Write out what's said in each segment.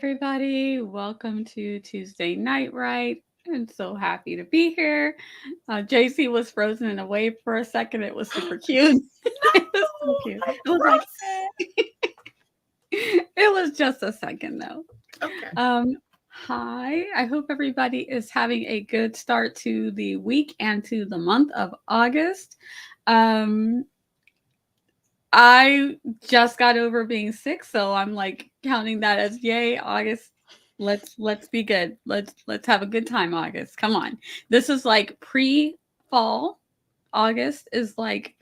everybody. Welcome to Tuesday Night Right. I'm so happy to be here. JC was frozen in a wave for a second. It was super cute. It was so cute. I'm It was like, frozen. it was just a second though. Okay. Hi. I hope everybody is having a good start to the week and to the month of August. Um, I just got over being sick, so I'm like counting that as yay, August. Let's be good. Let's have a good time, August. Come on. This is like pre-fall. August is like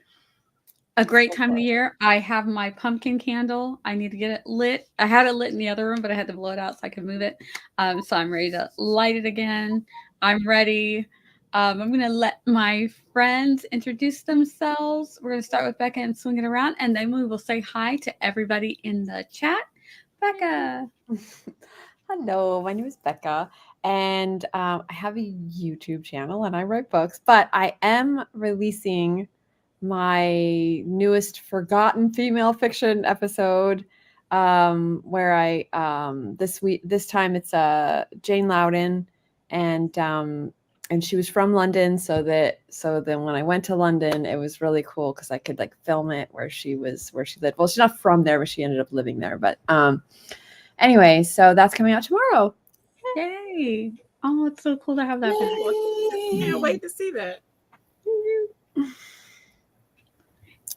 a great time of the year. I have my pumpkin candle. I need to get it lit. I had it lit in the other room, but I had to blow it out so I could move it. So I'm ready to light it again. I'm ready. I'm going to let my friends introduce themselves. We're going to start with Becca and swing it around, and then we will say hi to everybody in the chat. Becca. Hello, my name is Becca, and I have a YouTube channel and I write books, but I am releasing my newest forgotten female fiction episode where I this time it's Jane Loudon, and she was from London, so then when I went to London it was really cool because I could like film it where she lived. Well, she's not from there, but she ended up living there. But anyway, so that's coming out tomorrow. Yay. Oh, it's so cool to have that. Can't wait to see that.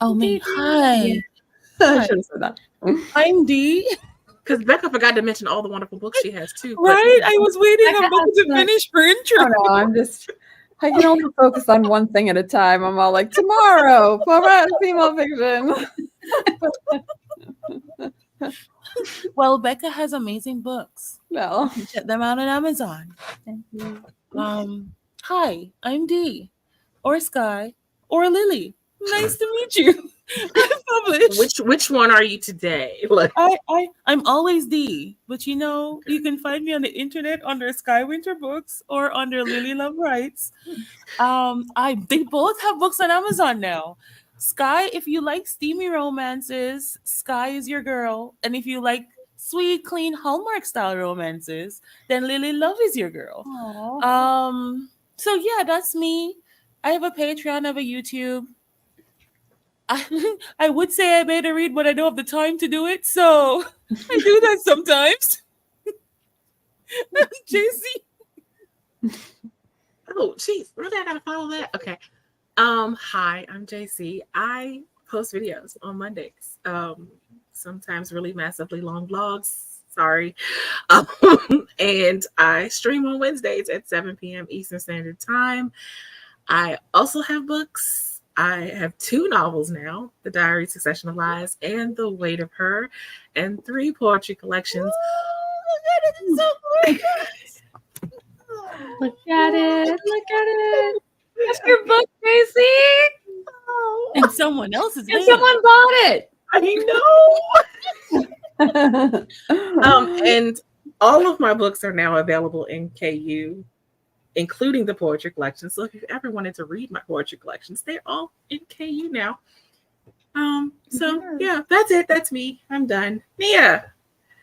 Oh, me. Hi. I should have said that. I'm Dee. Because Becca forgot to mention all the wonderful books she has too. Right? I was waiting Becca on Becca has to the- finish her intro. Oh, no, I can only focus on one thing at a time. I'm all like, tomorrow, female fiction. Well, Becca has amazing books. No. You can check them out on Amazon. Thank you. Hi, I'm Dee, or Sky, or Lily. Nice to meet you. I'm published. Which one are you today? Like, I'm always Dee, but you can find me on the internet under Sky Winter Books or under Lily Love Writes. They both have books on Amazon now. Sky, if you like steamy romances, Sky is your girl. And if you like sweet, clean Hallmark style romances, then Lily Love is your girl. Aww. So yeah, that's me. I have a Patreon, I have a YouTube. I would say I made a read, but I don't have the time to do it, so I do that sometimes. JC. oh, geez, really? I gotta follow that? Okay. Hi, I'm JC. I post videos on Mondays. Sometimes really massively long vlogs. Sorry. And I stream on Wednesdays at 7 p.m. Eastern Standard Time. I also have books. I have 2 novels now, The Diary Succession of Lies and The Weight of Her, and 3 poetry collections. Look at it. Look at it. That's your book, Casey. And someone else's And someone bought it. I know. And all of my books are now available in KU, including the poetry collection. So if you ever wanted to read my poetry collections, they're all in KU now. So yeah, that's it. That's me. I'm done. Nia.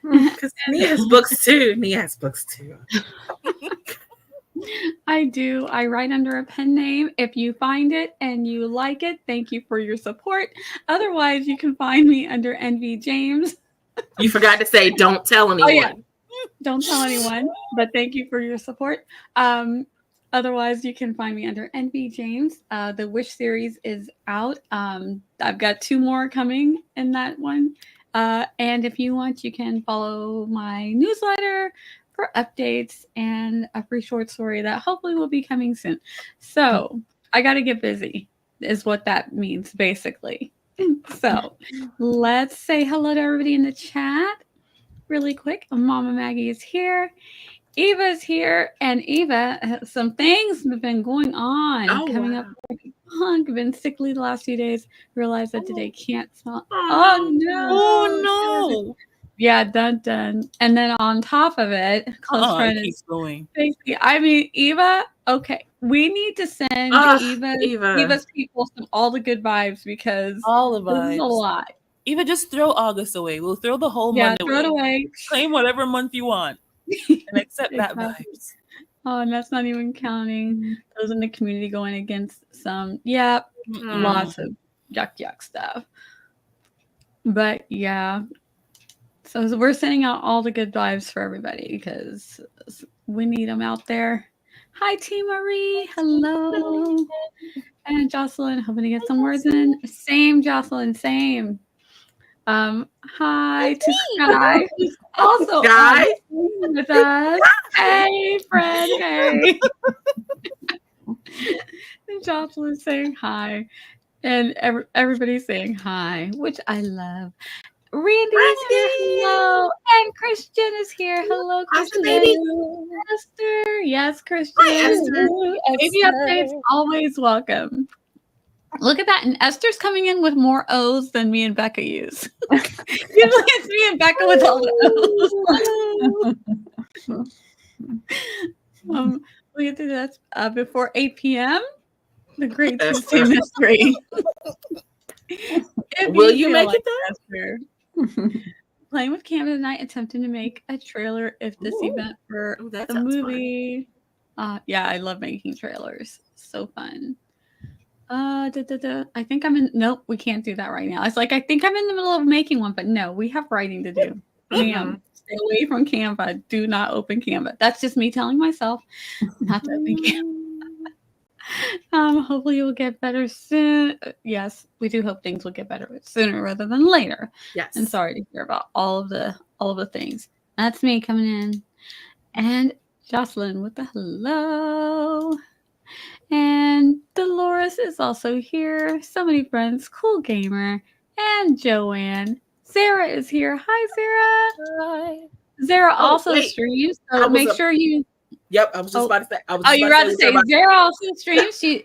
Because Nia has books too. I do. I write under a pen name. If you find it and you like it, thank you for your support. Otherwise, you can find me under NV James. You forgot to say, don't tell anyone. Oh, yeah. Don't tell anyone, but thank you for your support. Otherwise, you can find me under NV James. The Wish series is out. I've got 2 more coming in that one. And if you want, you can follow my newsletter for updates and a free short story that hopefully will be coming soon. So I got to get busy is what that means, basically. So let's say hello to everybody in the chat really quick. Mama Maggie is here. Eva's here, and Eva, some things have been going on coming up. I've been sickly the last few days. Realized that today can't smell. Oh no! Oh no! Yeah, dun. And then on top of it, close friend keeps going. Stacey. I mean, Eva. Okay, we need to send Eva's people all the good vibes because all the this is vibes. a lot. Even just throw August away. We'll throw the whole Yeah, month throw it away. away. Claim whatever month you want and accept that Exactly. vibes. Oh, and that's not even counting those in the community going against some, lots of yuck stuff. But yeah, so we're sending out all the good vibes for everybody because we need them out there. Hi, T. Marie. Hello. And Jocelyn, hoping to get some words in. Same, Jocelyn, same. Hi to Sky, who's also Sky? on with us. Hey, Fred. Hey. And Jocelyn saying hi. And everybody's saying hi, which I love. Randy is here. Hello. And Christian is here. Hello, Christian. Esther. Yes, Christian. Hi, Esther. Baby updates always welcome. Look at that. And Esther's coming in with more O's than me and Becca use. Usually it's me and Becca with all the O's. We get to this before 8 p.m. The Great Tuesday Mystery. Will you make it though? Esther, playing with camera tonight, attempting to make a trailer if this event for the movie. Yeah, I love making trailers. So fun. I think I'm in. Nope, we can't do that right now. It's like I think I'm in the middle of making one, but no, we have writing to do. Ma'am, stay away from Canva. Do not open Canva. That's just me telling myself not to open Canva. Hopefully you'll get better soon. Yes, we do hope things will get better sooner rather than later. Yes. And sorry to hear about all of the things. That's me coming in. And Jocelyn with the hello. And Dolores is also here. So many friends. Cool Gamer. And Joanne. Sarah is here. Hi, Sarah. Hi. Sarah also streams. So make sure you... Yep, I was just about to say. You were about to say Sarah also streams. She,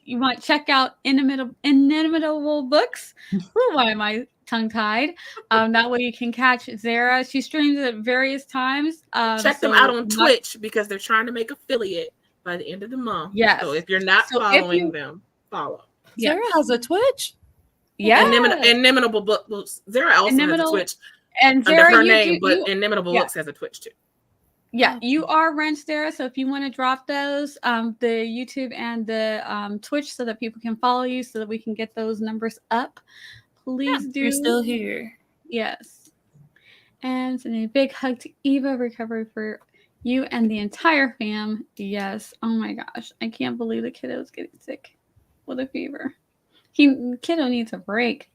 you want to check out Inimitable Books. Ooh, why am I tongue-tied? That way you can catch Sarah. She streams at various times. Check them out on Twitch because they're trying to make affiliate by the end of the month. Yes. So if you're not following them, follow. Yes. Sarah has a Twitch. Yeah. Inimitable Books. Sarah also has a Twitch. And Sarah, under her name, but Inimitable Books has a Twitch too. Yeah, you are Wrench Sarah. So if you want to drop those, the YouTube and the Twitch, so that people can follow you, so that we can get those numbers up, please do. You're still here. Yes. And sending a big hug to Eva. Recovery for you and the entire fam. Yes. Oh my gosh, I can't believe the kiddo's getting sick with a fever. Kiddo needs a break.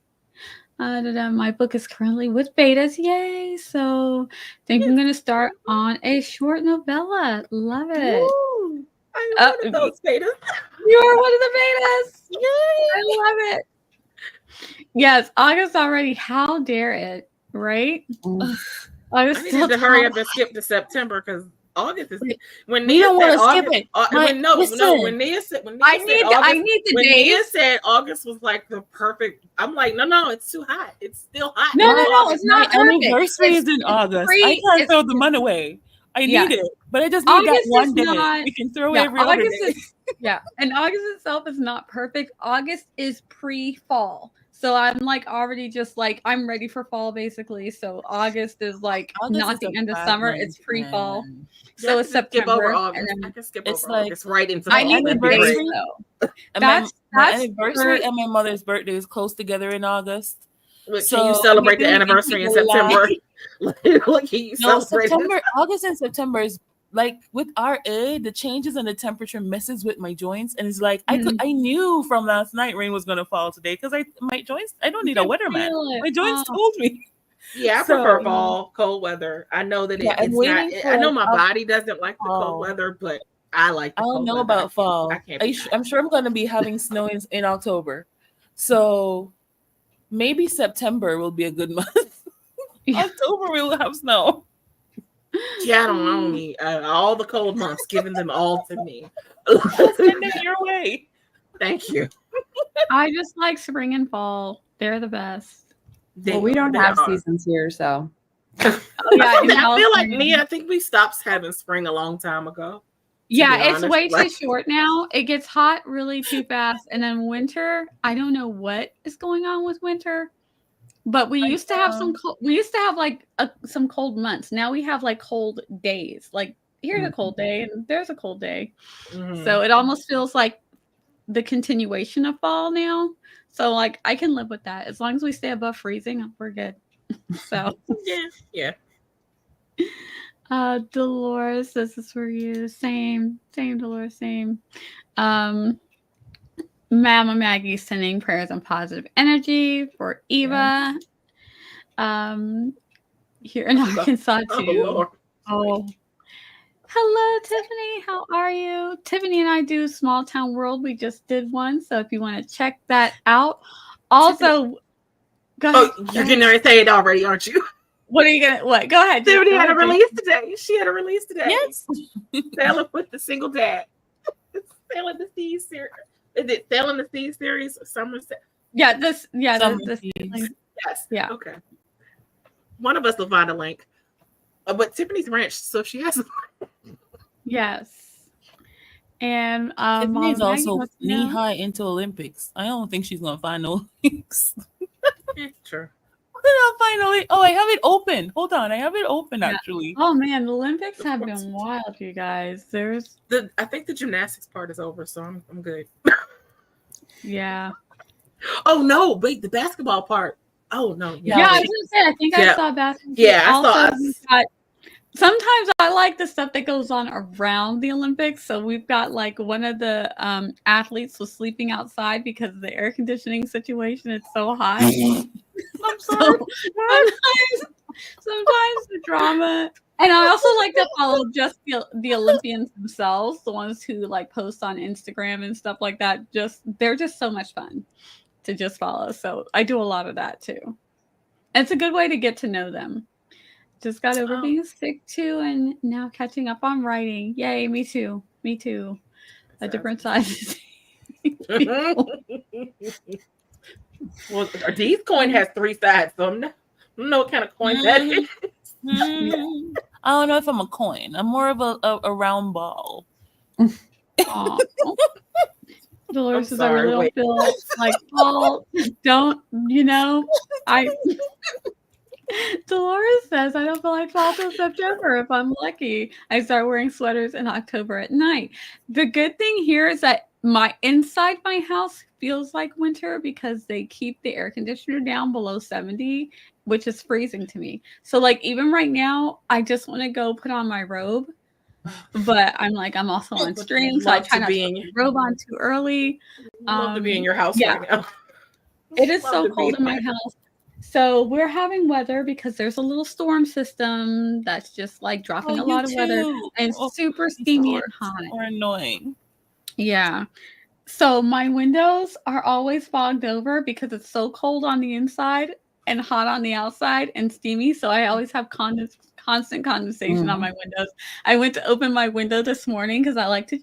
My book is currently with betas. Yay. So I think I'm going to start on a short novella. Love it. Ooh, I'm one of those betas. You're one of the betas. Yay. I love it. Yes. August already. How dare it? Right? I need to hurry up and skip to September because August is when Nia don't want to skip it. When Nia said Nia said August was like the perfect. I'm like, no, it's too hot. It's still hot. No, it's not. My anniversary is in August. I can't throw the month away. I need it, but I just need that one day. We can throw every other day. And August itself is not perfect. August is pre-fall. So I'm like already just like I'm ready for fall basically. So August is like not the end of summer; it's pre-fall. So it's September, and then I can skip over August right into I need the break though. That's my anniversary and my mother's birthday is close together in August. Can you celebrate the anniversary in September? September, August, and September is. Like with RA, the changes in the temperature messes with my joints, and it's like I knew from last night rain was gonna fall today because my joints. I don't need a weatherman. My joints told me. Yeah, I prefer fall, cold weather. I know that it's not. I know my body doesn't like the cold weather, but I like. I don't know about fall. I'm sure I'm gonna be having snow in October, so maybe September will be a good month. October we will have snow. Yeah, I don't need all the cold months. Giving them all to me. Send it your way. Thank you. I just like spring and fall. They're the best. Well, we don't have seasons here, so. I feel like I think we stopped having spring a long time ago. Yeah, it's way too short now. It gets hot really too fast, and then winter. I don't know what is going on with winter. But we used to have know. like some cold months. Now we have like cold days. Like here's a cold day and there's a cold day. Mhm. So it almost feels like the continuation of fall now. So like I can live with that. As long as we stay above freezing, we're good. So Yeah. Dolores, this is for you. Same, Dolores, same. Mama Maggie sending prayers and positive energy for Eva. Here in Arkansas too. Lord. Oh, hello, Tiffany. How are you? Tiffany and I do Small Town World. We just did one, so if you want to check that out. Also, go ahead. You're getting ready to say it already, aren't you? What are you gonna? What? Go ahead. Tiffany Go had a ahead, release today. She had a release today. Yes. Sailing with the Single Dad. Sailing the Sea series. Is it Sailing the Sea series? Somerset. Yeah, this. Yeah, Summer this. seas. Yes. Yeah. Okay. One of us will find a link. But Tiffany's ranch, so she has. Yes. And Tiffany's Mom Maggie also wants to know- knee high into Olympics. I don't think she's gonna find no links. Sure. I'll find no link. Oh, I have it open. Hold on, I have it open actually. Oh man, the Olympics have been wild, you guys. There's I think the gymnastics part is over, so I'm good. yeah. Oh no, wait, the basketball part. Oh no, Yeah, I was gonna say I think I saw basketball. Yeah, I also, saw. we've got- sometimes I like the stuff that goes on around the Olympics. So we've got like one of the athletes was sleeping outside because of the air conditioning situation. It's so hot. I'm sorry. Sometimes the drama. And I also like to follow just the Olympians themselves, the ones who like post on Instagram and stuff like that. They're just so much fun to just follow. So I do a lot of that too. And it's a good way to get to know them. Just got over being sick too, and now catching up on writing. Yay, me too. Me too. A different size. Well, Dee's coin has 3 sides, so I don't know what kind of coin that is. I don't know if I'm a coin. I'm more of a round ball. Dolores says I really don't feel like fall. Don't Dolores says I don't feel like fall till September if I'm lucky. I start wearing sweaters in October at night. The good thing here is that inside my house feels like winter because they keep the air conditioner down below 70, which is freezing to me. So like even right now, I just want to go put on my robe. But I'm also on stream, so I try not to put the robe on too early. Love to be in your house right now. It is so cold in my house. So we're having weather because there's a little storm system that's just like dropping a lot of weather and super steamy and hot. Or annoying. Yeah. So my windows are always fogged over because it's so cold on the inside and hot on the outside and steamy. So I always have constant condensation on my windows. I went to open my window this morning because I like to,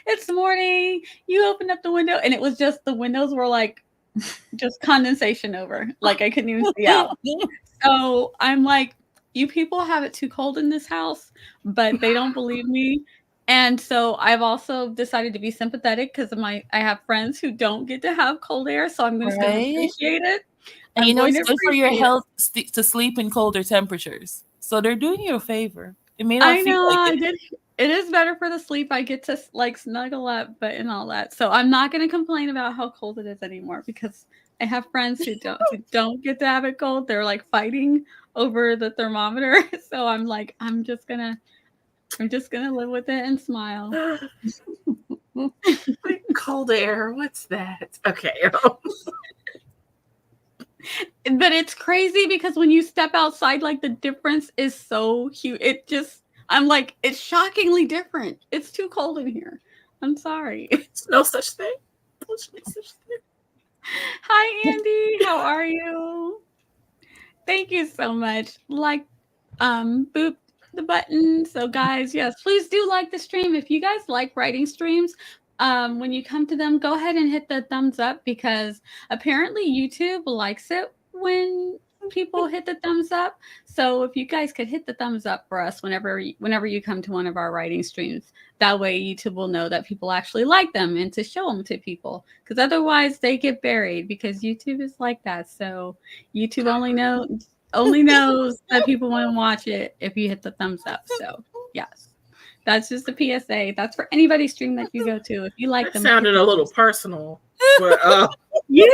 it's morning. You open up the window and it was just the windows were like just condensation over. Like I couldn't even see out. So I'm like, you people have it too cold in this house, but they don't believe me. And so I've also decided to be sympathetic because I have friends who don't get to have cold air, so I'm going to appreciate it. And it's good for your health to sleep in colder temperatures. So they're doing you a favor. It may not feel like it. It is better for the sleep. I get to like snuggle up, but and all that. So I'm not going to complain about how cold it is anymore because I have friends who don't get to have it cold. They're like fighting over the thermometer. So I'm like, I'm just gonna live with it and smile. Cold air. What's that? Okay. But it's crazy because when you step outside, like the difference is so huge. I'm like, it's shockingly different. It's too cold in here. I'm sorry. There's no such thing. There's no such thing. Hi, Andy. How are you? Thank you so much. Boop the button. So guys, yes, please do like the stream. If you guys like writing streams, when you come to them, go ahead and hit the thumbs up because apparently YouTube likes it when people hit the thumbs up. So if you guys could hit the thumbs up for us whenever you come to one of our writing streams, that way YouTube will know that people actually like them and to show them to people. Because otherwise they get buried because YouTube is like that. So YouTube only knows that people want to watch it if you hit the thumbs up. So yes. That's just a PSA. That's for anybody's stream that you go to. If you like That them, sounded a little personal. But YouTube.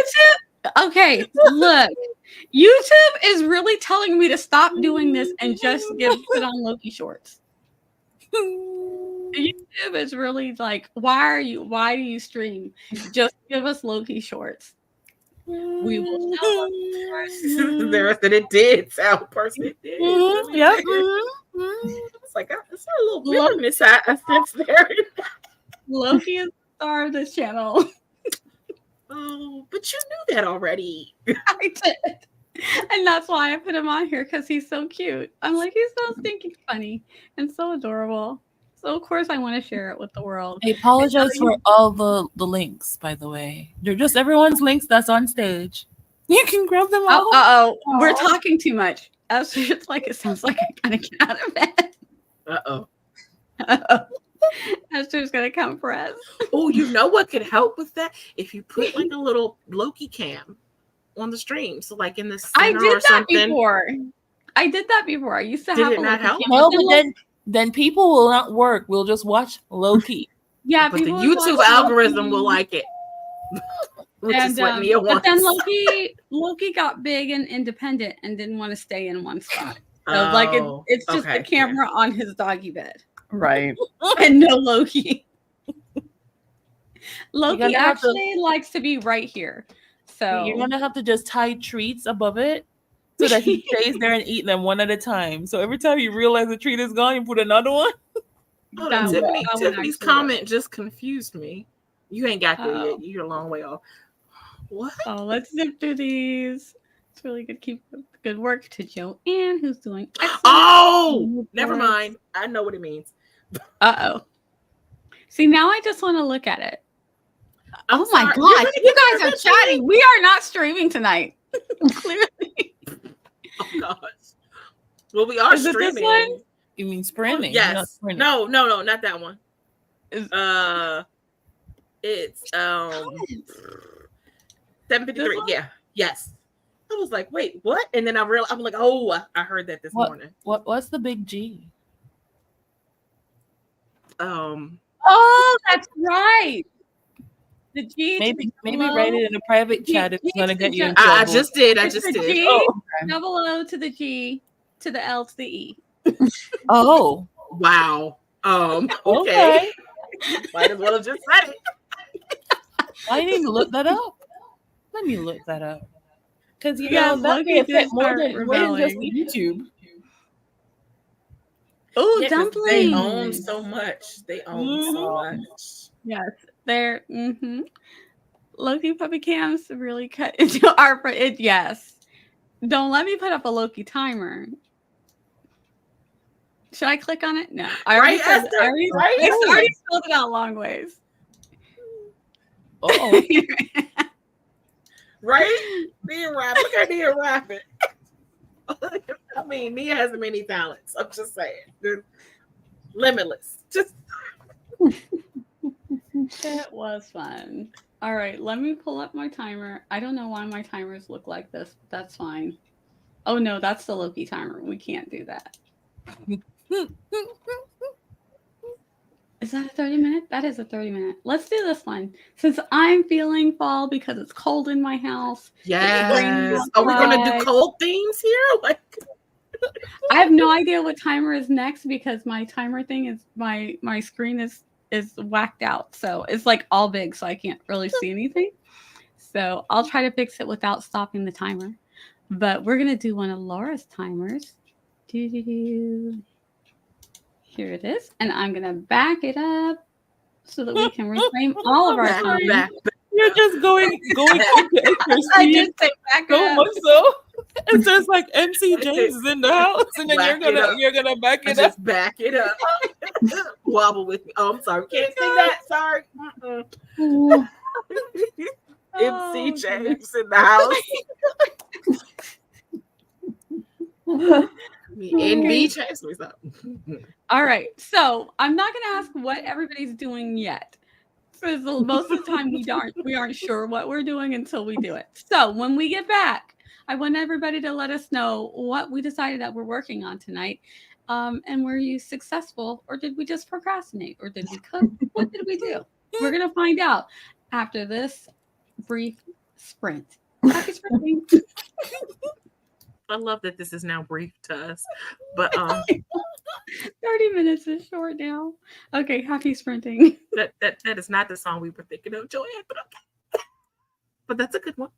Okay, look, YouTube is really telling me to stop doing this and just put on Loki shorts. YouTube is really like, why do you stream? Just give us Loki shorts. We will sell them. The rest of it did sound personal. It did. Yep. It's like it's a little bitterness I sense there. Loki is the star of this channel. Oh, but you knew that already. I did. And that's why I put him on here, because he's so cute. I'm like, he's so stinking funny and so adorable. So of course I want to share it with the world. I apologize for all the links, by the way. They're just everyone's links that's on stage. You can grab them all. We're talking too much. It's like, it sounds like I gotta get out of bed. Esther's gonna come for us. Oh, you know what could help with that? If you put like a little Loki cam on the stream, so like in the center I did or that something. before. I used to Did have it a not Loki help? cam. No, but then people will not work. We'll just watch Loki. Yeah, But the people would YouTube watch algorithm Loki. will like it. Which is what And Mia but wants. then Loki got big and independent and didn't want to stay in one spot. So like it's just the camera on his doggy bed. Right. And no Loki. Loki gonna have to- actually likes to be right here. So You're gonna have to just tie treats above it so that he stays there and eat them one at a time. So every time you realize the treat is gone, you put another one. Hold that on, would Tiffany's actually comment just confused me. You ain't got there Oh. yet. You're a long way off. What? Oh, let's zip through these. It's really good. Keep good work to Joanne, who's doing excellent. Oh, never mind. I know what it means. See, now I just want to look at it. I'm Oh my sorry. gosh, You're you gonna guys get are that chatting. We are not streaming tonight. Clearly. Oh gosh. Well, we are Is it this streaming. You mean sprinting? You're not Yes. sprinting. No, not that one. It's 7:53. Yeah. Yes. I was like, wait, what? And then I realized, I'm like, oh, I heard that this morning. What's the big G? Oh, that's right. The G. Maybe write it in a private chat if it's gonna get you in I trouble. just did. It's the G, Oh, double O to the G to the L to the E. oh, Wow. Okay. okay. Might as well have just said it. I need to look that up. Let me look that up. Because Yes, that Loki may did affect more start than just rebelling. YouTube. Oh, Yeah, 'cause dumplings. they own so much. They own so much. Yes, they're Loki puppy cams really cut into our yes. Don't let me put up a Loki timer. Should I click on it? No. I already Right, Esther? I Right? already spelled it out long ways. Oh, Right? Nia rap. Look at Nia rapping. I mean, Nia has many talents. I'm just saying. They're limitless. Just It was fun. All right, let me pull up my timer. I don't know why my timers look like this, but that's fine. Oh no, that's the Loki timer. We can't do that. Is that a 30-minute? That is a 30-minute. Let's do this one. Since I'm feeling fall because it's cold in my house. yes. Are we gonna do cold themes here? Like I have no idea what timer is next because my timer thing is my screen is whacked out. So it's like all big, so I can't really see anything. So I'll try to fix it without stopping the timer. But we're gonna do one of Laura's timers. Here it is, and I'm gonna back it up so that we can reclaim all of our time. back. you're just going into extra I speed did say back so it up. much so. And so it's like MC James is in the house, and then Back it up. you're gonna back it up. Just back it up. Wobble with me. Oh, I'm sorry. Can't sing that. Sorry. MC James in the house. Me envy chase me something. All right. So I'm not going to ask what everybody's doing yet. Because most of the time we aren't sure what we're doing until we do it. So when we get back, I want everybody to let us know what we decided that we're working on tonight. And were you successful, or did we just procrastinate, or did we cook? What did we do? We're gonna find out after this brief sprint. Happy sprinting. I love that this is now brief to us, but 30 minutes is short now. Okay, happy sprinting. that is not the song we were thinking of, Joanne. But okay, but that's a good one.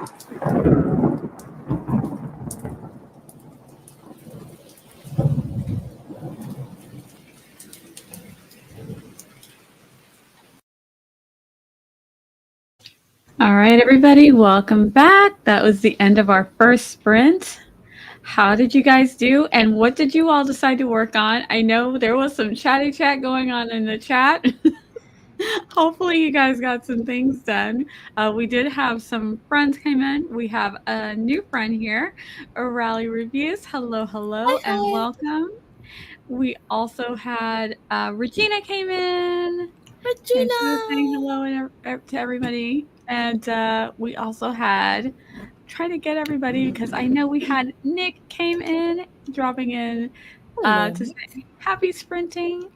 All right, everybody, welcome back. That was the end of our first sprint. How did you guys do? And what did you all decide to work on? I know there was some chatty chat going on in the chat. Hopefully you guys got some things done. We did have some friends came in. We have a new friend here, Rally Reviews. Hello, hello, and Hi. welcome. We also had Regina came in. Regina. And she was saying hello to everybody. And we also had try to get everybody because I know we had Nick came in, dropping in Hello. to say happy sprinting,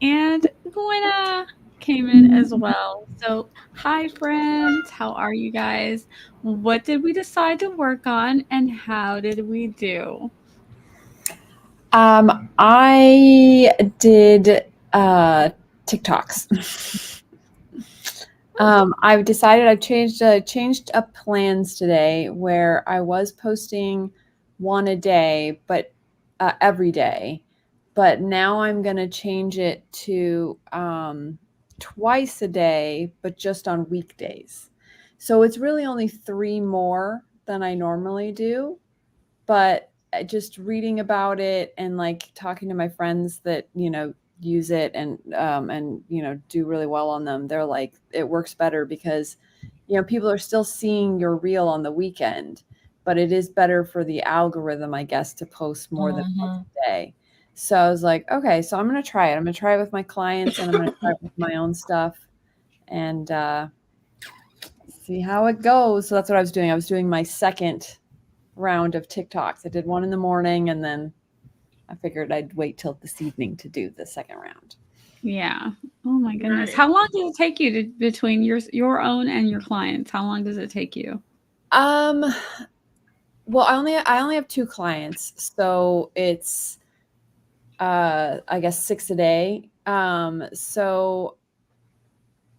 and Gwenna came in as well. So, hi friends, how are you guys? What did we decide to work on, and how did we do? I did TikToks. I've decided I've changed up plans today where I was posting one a day, but every day. But now I'm going to change it to twice a day, but just on weekdays. So it's really only 3 more than I normally do. But just reading about it and like talking to my friends that, use it and do really well on them, they're like, it works better because people are still seeing your reel on the weekend, but it is better for the algorithm, I guess, to post more than once a day. So I was like, okay, so I'm going to try it. I'm going to try it with my clients and I'm going to try it with my own stuff and see how it goes. So that's what I was doing. I was doing my second round of TikToks. I did one in the morning and then I figured I'd wait till this evening to do the second round. Yeah. Oh my goodness. Right. How long does it take you between your own and your clients? How long does it take you? Well, I only have 2 clients, so it's I guess 6 a day. So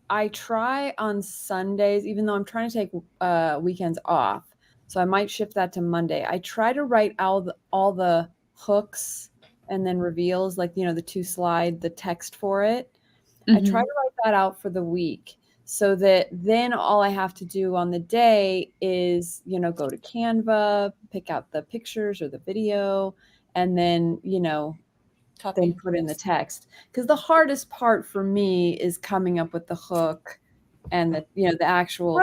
I try on Sundays, even though I'm trying to take weekends off. So I might shift that to Monday. I try to write all the hooks and then reveals, like, the 2 slide, the text for it. I try to write that out for the week so that then all I have to do on the day is, go to Canva, pick out the pictures or the video, and then, then put in the text. Because the hardest part for me is coming up with the hook and the actual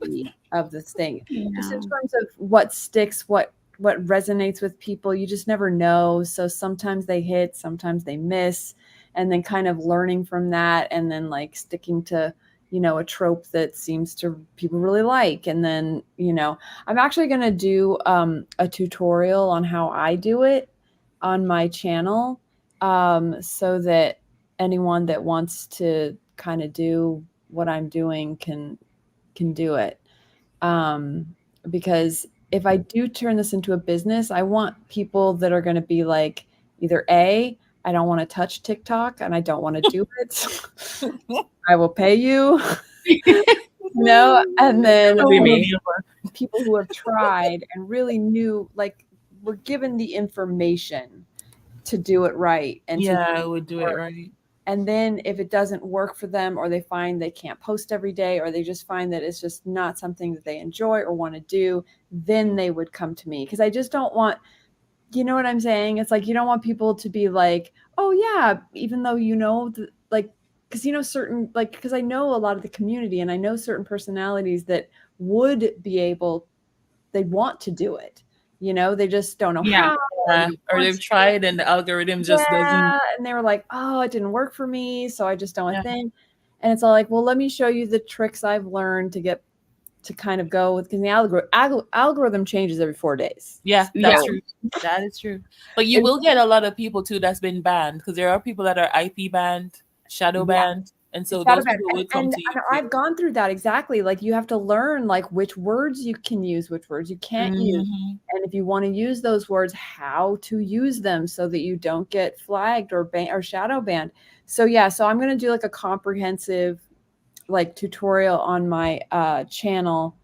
copy of this thing. Yeah. Just in terms of what sticks, what resonates with people, you just never know. So sometimes they hit, sometimes they miss, and then kind of learning from that and then like sticking to a trope that seems to people really like. And then I'm actually going to do a tutorial on how I do it on my channel, so that anyone that wants to kind of do what I'm doing can do it. Because if I do turn this into a business, I want people that are going to be like, either A, I don't want to touch TikTok and I don't want to do it. I will pay you. And then people who have tried and really knew, like, were given the information to do it right. And I would do it right. And then if it doesn't work for them, or they find they can't post every day, or they just find that it's just not something that they enjoy or want to do, then they would come to me. Because I just don't want, you know what I'm saying? It's like, you don't want people to be like, oh yeah, even though like, because certain, like, because I know a lot of the community and I know certain personalities that would be able, they want to do it. They just don't know how. Or they've tried and the algorithm just doesn't. And they were like, oh, it didn't work for me, so I just don't think. And it's all like, well, let me show you the tricks I've learned to get to kind of go with, because the algorithm changes every 4 days. Yeah, that's true. That is true. But you will get a lot of people too that's been banned, because there are people that are IP banned, shadow banned. And so those people would come to you. And I've gone through that exactly. Like, you have to learn like which words you can use, which words you can't use. And if you want to use those words, how to use them so that you don't get flagged or shadow banned. So so I'm going to do like a comprehensive like tutorial on my channel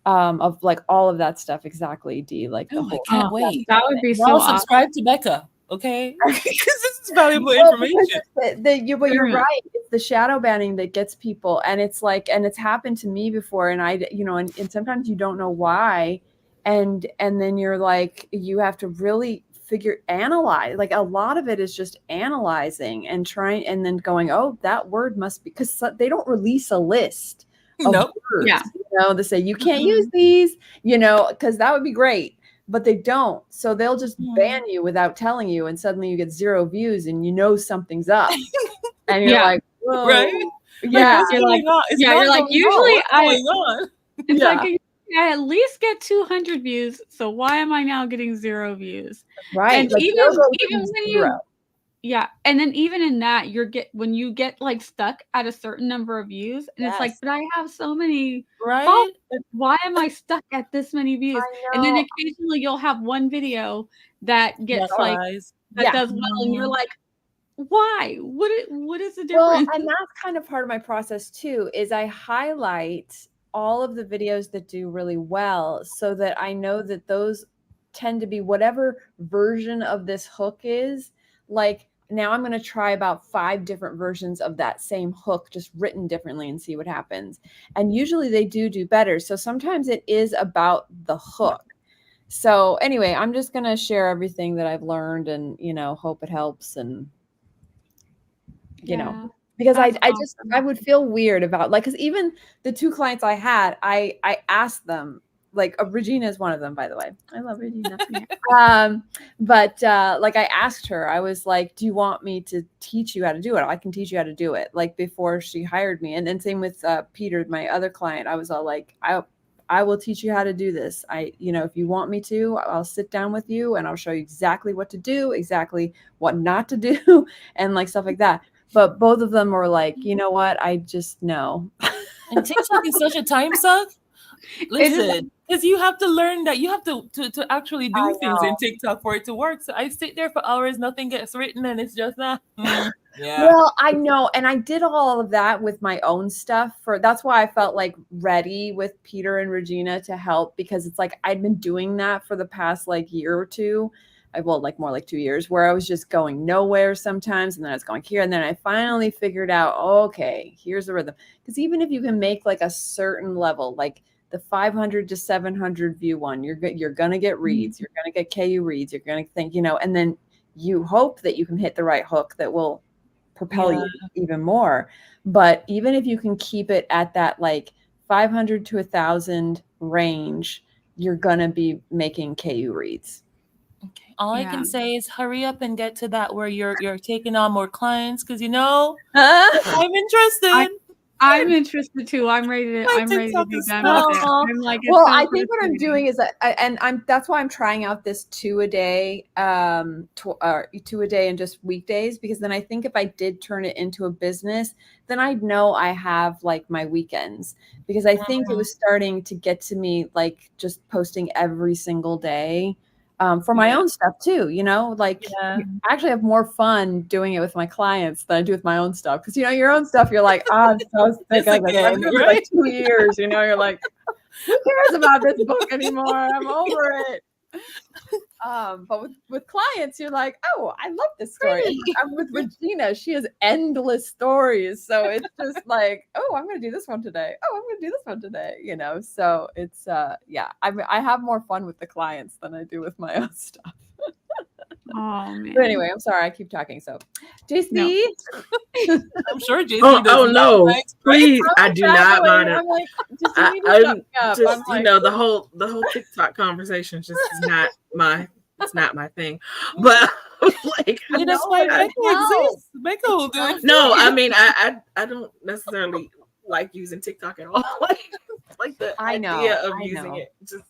of like all of that stuff. Exactly, D, like the Oh, I whole. can't Oh, wait. that would be so Y'all awesome. subscribe to Becca, okay? Because this is valuable Well, because information. but you're Sure. right. It's the shadow banning that gets people, and it's like, and it's happened to me before, and I, and sometimes you don't know why, and then you're like, you have to really analyze. Like a lot of it is just analyzing and trying, and then going, oh, that word must be, because they don't release a list of Nope. words. Yeah. They say you can't use these, because that would be great. But they don't. So they'll just ban you without telling you. And suddenly you get 0 views and something's up. And you're Yeah. like, whoa. Right? Yeah. What's You're going on? It's not you're like, going on. usually What's going on? it's Yeah. like I at least get 200 views. So why am I now getting 0 views? Right. And Like, even they'll go when to you 0. and then even in that when you get like stuck at a certain number of views, and it's like, Yes. but I have so many Right? followers. Why am I stuck at this many views? I And then know. occasionally you'll have one video that gets That's like lies. that does well, and you're like, why? What is the Well, difference? and that's kind of part of my process too, is I highlight all of the videos that do really well so that I know that those tend to be whatever version of this hook is. Like now I'm going to try about 5 different versions of that same hook, just written differently, and see what happens. And usually they do better. So sometimes it is about the hook. So anyway, I'm just going to share everything that I've learned and, hope it helps. And, because That's I would feel weird about, like, because even the 2 clients I had, I asked them, like, Regina is one of them, by the way. I love Regina. But like I asked her, I was like, do you want me to teach you how to do it? I can teach you how to do it, like, before she hired me. And then same with Peter, my other client. I was all like, I will teach you how to do this. If you want me to, I'll sit down with you and I'll show you exactly what to do, exactly what not to do, and like stuff like that. But both of them were like, you know what? I just know. And TikTok is such a time suck. Listen, because you have to learn that you have to actually do things in TikTok for it to work. So I sit there for hours, nothing gets written, and it's just yeah. Well, I know, and I did all of that with my own stuff. That's why I felt like ready with Peter and Regina to help, because it's like I'd been doing that for the past like year or two. Like more like 2 years, where I was just going nowhere sometimes, and then I was going here, and then I finally figured out, okay, here's the rhythm. Because even if you can make like a certain level, like the 500 to 700 view one, you're gonna get reads, you're gonna get KU reads, you're gonna think, and then you hope that you can hit the right hook that will propel you even more. But even if you can keep it at that like 500 to 1,000 range, you're gonna be making KU reads. Okay. All I can say is hurry up and get to that where you're taking on more clients, because I'm interested. I'm interested too. I'm ready to be done with it. I'm like, well, I think what I'm doing is that's why I'm trying out this 2 a day, 2 a day and just weekdays, because then I think if I did turn it into a business, then I'd know I have like my weekends, because I think it was starting to get to me like just posting every single day. For my own stuff too, I actually have more fun doing it with my clients than I do with my own stuff. Because your own stuff, you're like, I'm so sick of it. I've been doing it like 2 years. You're like, who cares about this book anymore? I'm over it. But with clients, you're like, oh, I love this story. I'm with Regina. She has endless stories. So it's just like, oh, I'm going to do this one today. Oh, I'm going to do this one today. So it's, I have more fun with the clients than I do with my own stuff. Oh, man. But anyway, I'm sorry. I keep talking. So, JC. No. I'm sure JC Oh no. Please, I do not mind it. I'm like, just the whole TikTok conversation just is not it's not my thing. But like, that's why Becca exists. Becca will do it. No, I mean I don't necessarily like using TikTok at all. like the idea of using it. Just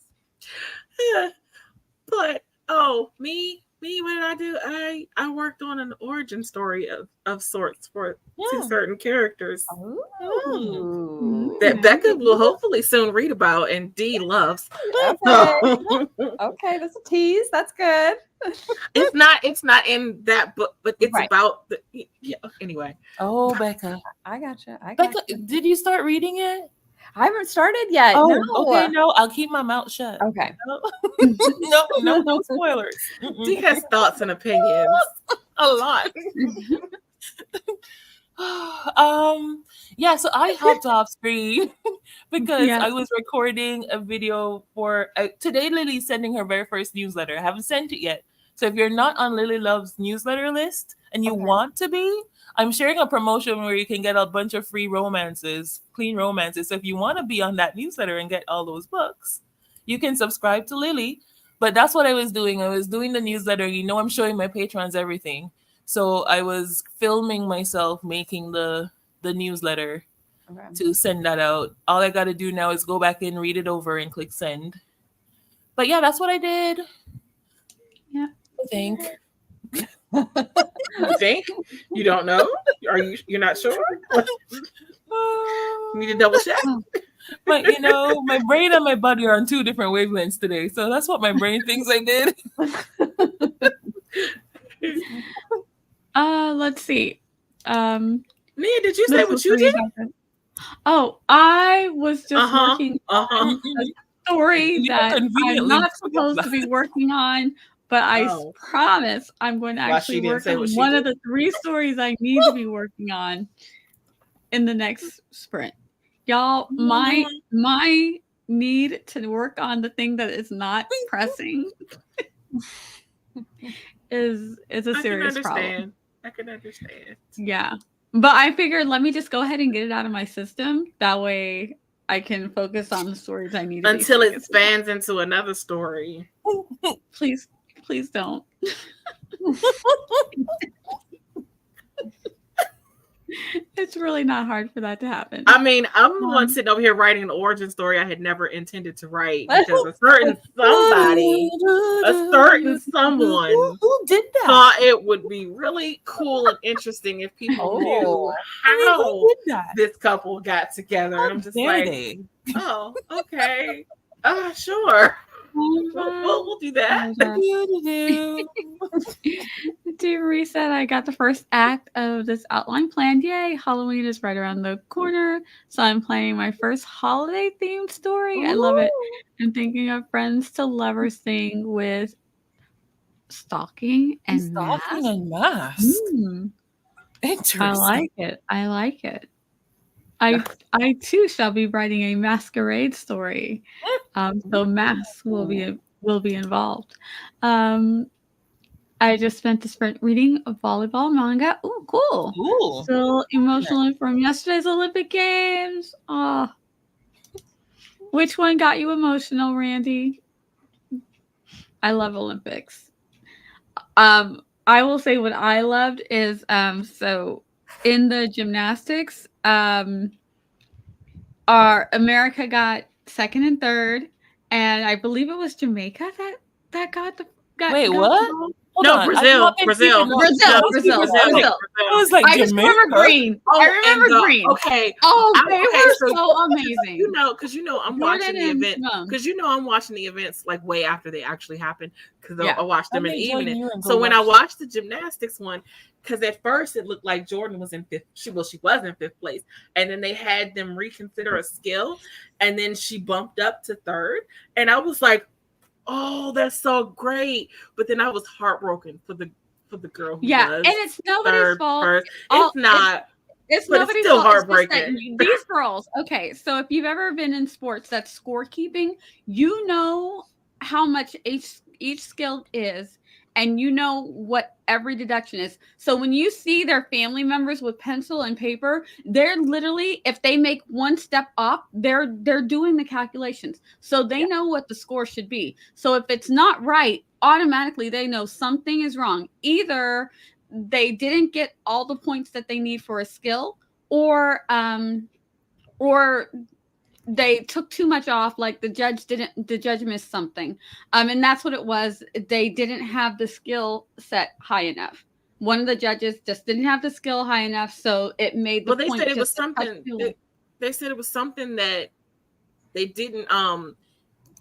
but me, what did I do? I worked on an origin story of sorts for 2 certain characters that Becca will hopefully soon read about and Dee loves. Okay, that's a tease. That's good. It's not in that book, but it's about anyway. Oh, Becca. I gotcha. Becca, did you start reading it? I haven't started yet. Oh, No. okay. No, I'll keep my mouth shut. Okay. No spoilers. She has thoughts and opinions. A lot. Yeah, so I hopped off screen because Yeah. I was recording a video for today. Lily's sending her very first newsletter. I haven't sent it yet. So if you're not on Lily Love's newsletter list and you Okay. want to be, I'm sharing a promotion where you can get a bunch of free romances, clean romances. So if you want to be on that newsletter and get all those books, you can subscribe to Lily. But that's what I was doing. I was doing the newsletter. I'm showing my patrons everything. So I was filming myself making the newsletter Okay. to send that out. All I got to do now is go back in, read it over, and click send. But yeah, that's what I did. Yeah. I think. You think? You don't know? You're not sure? You need to double check. But my brain and my body are on two different wavelengths today. So that's what my brain thinks I did. Let's see. Nia, did you say what you did? Oh, I was just working on a story You that I'm conveniently not forgot supposed to be working on, but I promise I'm going to Why she actually didn't work say on what she one did? of the 3 stories I need to be working on in the next sprint. Y'all, my need to work on the thing that is not pressing is a serious problem. I can understand. Yeah. But I figured let me just go ahead and get it out of my system. That way I can focus on the stories I need to Until it focused spans into another story. on. Please don't. It's really not hard for that to happen. I mean, I'm the one sitting over here writing an origin story I had never intended to write because a certain someone who did that? thought it would be really cool and interesting if people knew how Who did that? this couple got together. And I'm just like, oh, okay. Sure. We'll do that. Desiree said I got the first act of this outline planned. Yay! Halloween is right around the corner, so I'm planning my first holiday themed story. I love it. I'm thinking of friends to lovers thing with stalking and mask. Interesting. I like it. I too shall be writing a masquerade story. So masks will be involved. I just spent the sprint reading a volleyball manga. Ooh, cool. Ooh. Still emotional from yesterday's Olympic Games. Oh. Which one got you emotional, Randy? I love Olympics. I will say what I loved is so in the gymnastics, our America got 2nd and 3rd, and I believe it was Jamaica that got Wait, what? No, Brazil. I was like, I just remember green. I remember green. Okay. Oh, they were so amazing. Because I'm watching the event. Because I'm watching the events like way after they actually happened. Because I watched them in the evening. So when I watched the gymnastics one, because at first it looked like Jordan was in 5th. She was in 5th place, and then they had them reconsider a skill, and then she bumped up to 3rd, and I was like, oh, that's so great. But then I was heartbroken for the girl who was and it's nobody's fault. It's not. It's but nobody's it's still fault. heartbreaking. These girls, okay, so if you've ever been in sports that's scorekeeping, you know how much each skill is, and you know what every deduction is. So when you see their family members with pencil and paper, they're literally, if they make one step off, they're doing the calculations. So they know what the score should be. So if it's not right, automatically they know something is wrong. Either they didn't get all the points that they need for a skill, or they took too much off, like the judge missed something. And that's what it was. They didn't have the skill set high enough. One of the judges just didn't have the skill high enough, so it made the point. Well, they said it was something. They said it was something that they didn't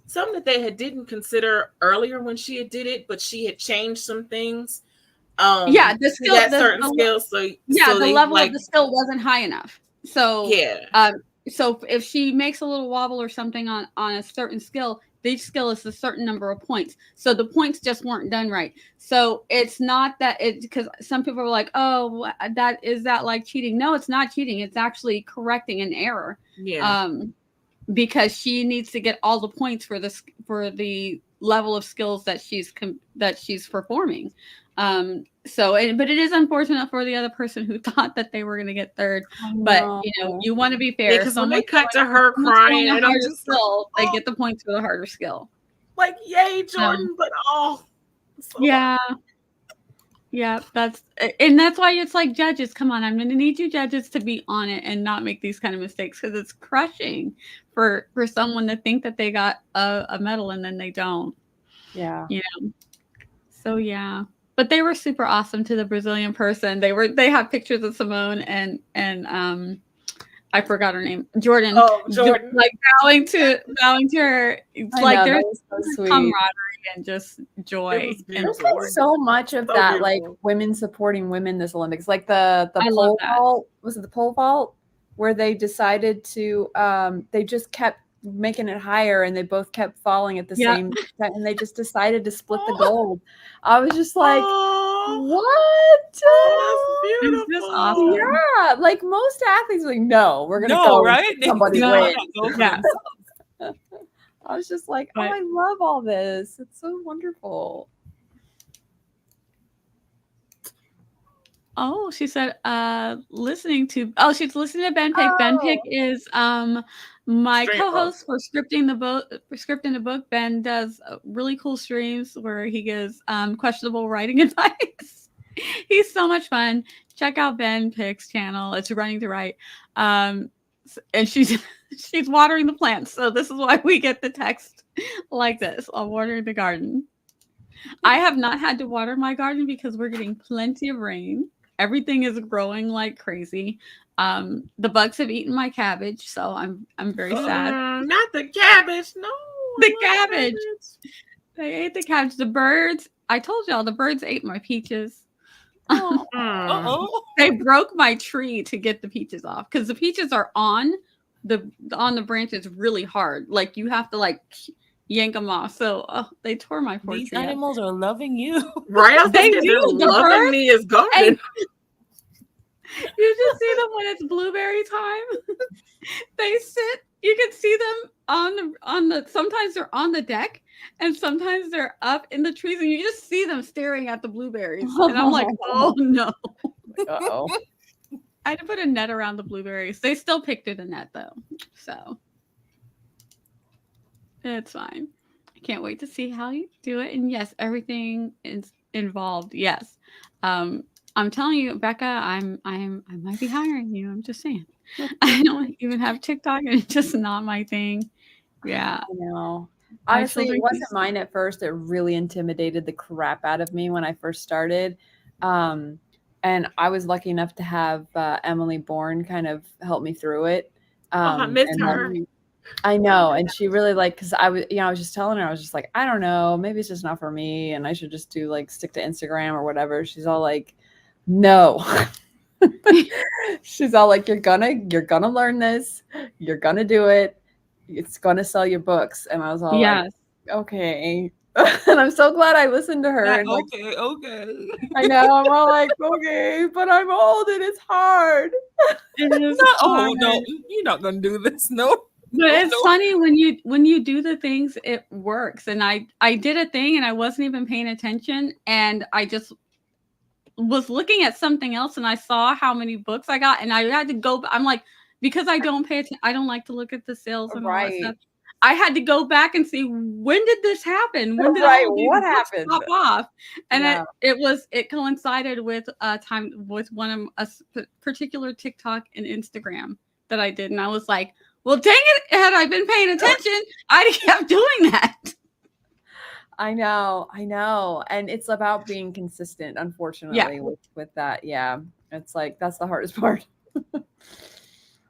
something that they didn't consider earlier when she had did it, but she had changed some things. The skill, certain skills. So the level of the skill wasn't high enough. So so if she makes a little wobble or something on a certain skill, each skill is a certain number of points. So the points just weren't done right. So it's not that it, because some people are like, oh, that like cheating? No, it's not cheating. It's actually correcting an error. Yeah. Because she needs to get all the points for the level of skills that she's performing. So, but it is unfortunate for the other person who thought that they were going to get third. But you want to be fair. Because when they cut to her crying, and I'm just skill, they get the points for the harder skill. Like, yay, Jordan! But so yeah. Yeah, that's why it's like, judges, come on, I'm going to need you judges to be on it and not make these kind of mistakes, because it's crushing for someone to think that they got a medal and then they don't. Yeah. So yeah, but they were super awesome to the Brazilian person. They have pictures of Simone and I forgot her name, Jordan. Oh, Jordan, like bowing to her. It's like there's so camaraderie and just joy. There's like so much of that, beautiful. Like women supporting women this Olympics, like the pole vault. Was it the pole vault where they decided to they just kept making it higher and they both kept falling at the same time, and they just decided to split the gold. I was just like, what? That's beautiful. Awesome. Yeah, like most athletes are like, no, we're gonna go right? Somebody win. Yeah. I was just like, oh, I love all this. It's so wonderful. Oh, she said, she's listening to Ben Pick. Ben Pick is my co-host for scripting the book. Ben does really cool streams where he gives questionable writing advice. He's so much fun. Check out Ben Pick's channel. It's Running to Write. And she's watering the plants. So this is why we get the text like this. I'm watering the garden. I have not had to water my garden because we're getting plenty of rain. Everything is growing like crazy. The bugs have eaten my cabbage, so I'm very sad. Not the cabbage, no. The cabbage. They ate the cabbage. The birds. I told y'all the birds ate my peaches. They broke my tree to get the peaches off because the peaches are on the branches really hard. Like you have to like yank them off. So they tore my poor tree. These animals are loving you, right? They do. Loving me is garden. You just see them when it's blueberry time. They sit. You can see them on the. Sometimes they're on the deck, and sometimes they're up in the trees, and you just see them staring at the blueberries. And I'm like, oh no. Uh-oh. I had to put a net around the blueberries. They still picked through the net though, so it's fine. I can't wait to see how you do it. And yes, everything is involved. Yes. I'm telling you, Becca, I might be hiring you. I'm just saying. I don't even have TikTok, and it's just not my thing. Yeah. I know. Honestly, it wasn't mine at first. It really intimidated the crap out of me when I first started. And I was lucky enough to have Emily Bourne kind of help me through it. I missed her. I know. And she really because I was just telling her, I was just like, I don't know, maybe it's just not for me. And I should just stick to Instagram or whatever. She's all like, no. She's all like, you're gonna learn this. You're gonna do it. It's gonna sell your books. And I was all like, okay. And I'm so glad I listened to her. And okay. I know. I'm all like, okay, but I'm old and it's hard. It is hard. No, you're not gonna do this. No. But it's funny when you do the things, it works. And I did a thing and I wasn't even paying attention, and I just was looking at something else, and I saw how many books I got, and I had to go. I'm like, because I don't pay attention, I don't like to look at the sales and all that stuff. I had to go back and see, when did this happen? When did what happened? Pop off? And it coincided with time with one of a particular TikTok and Instagram that I did, and I was like, well, dang it! Had I been paying attention, I'd have kept doing that. I know. And it's about being consistent, unfortunately, with that. Yeah. It's like, that's the hardest part.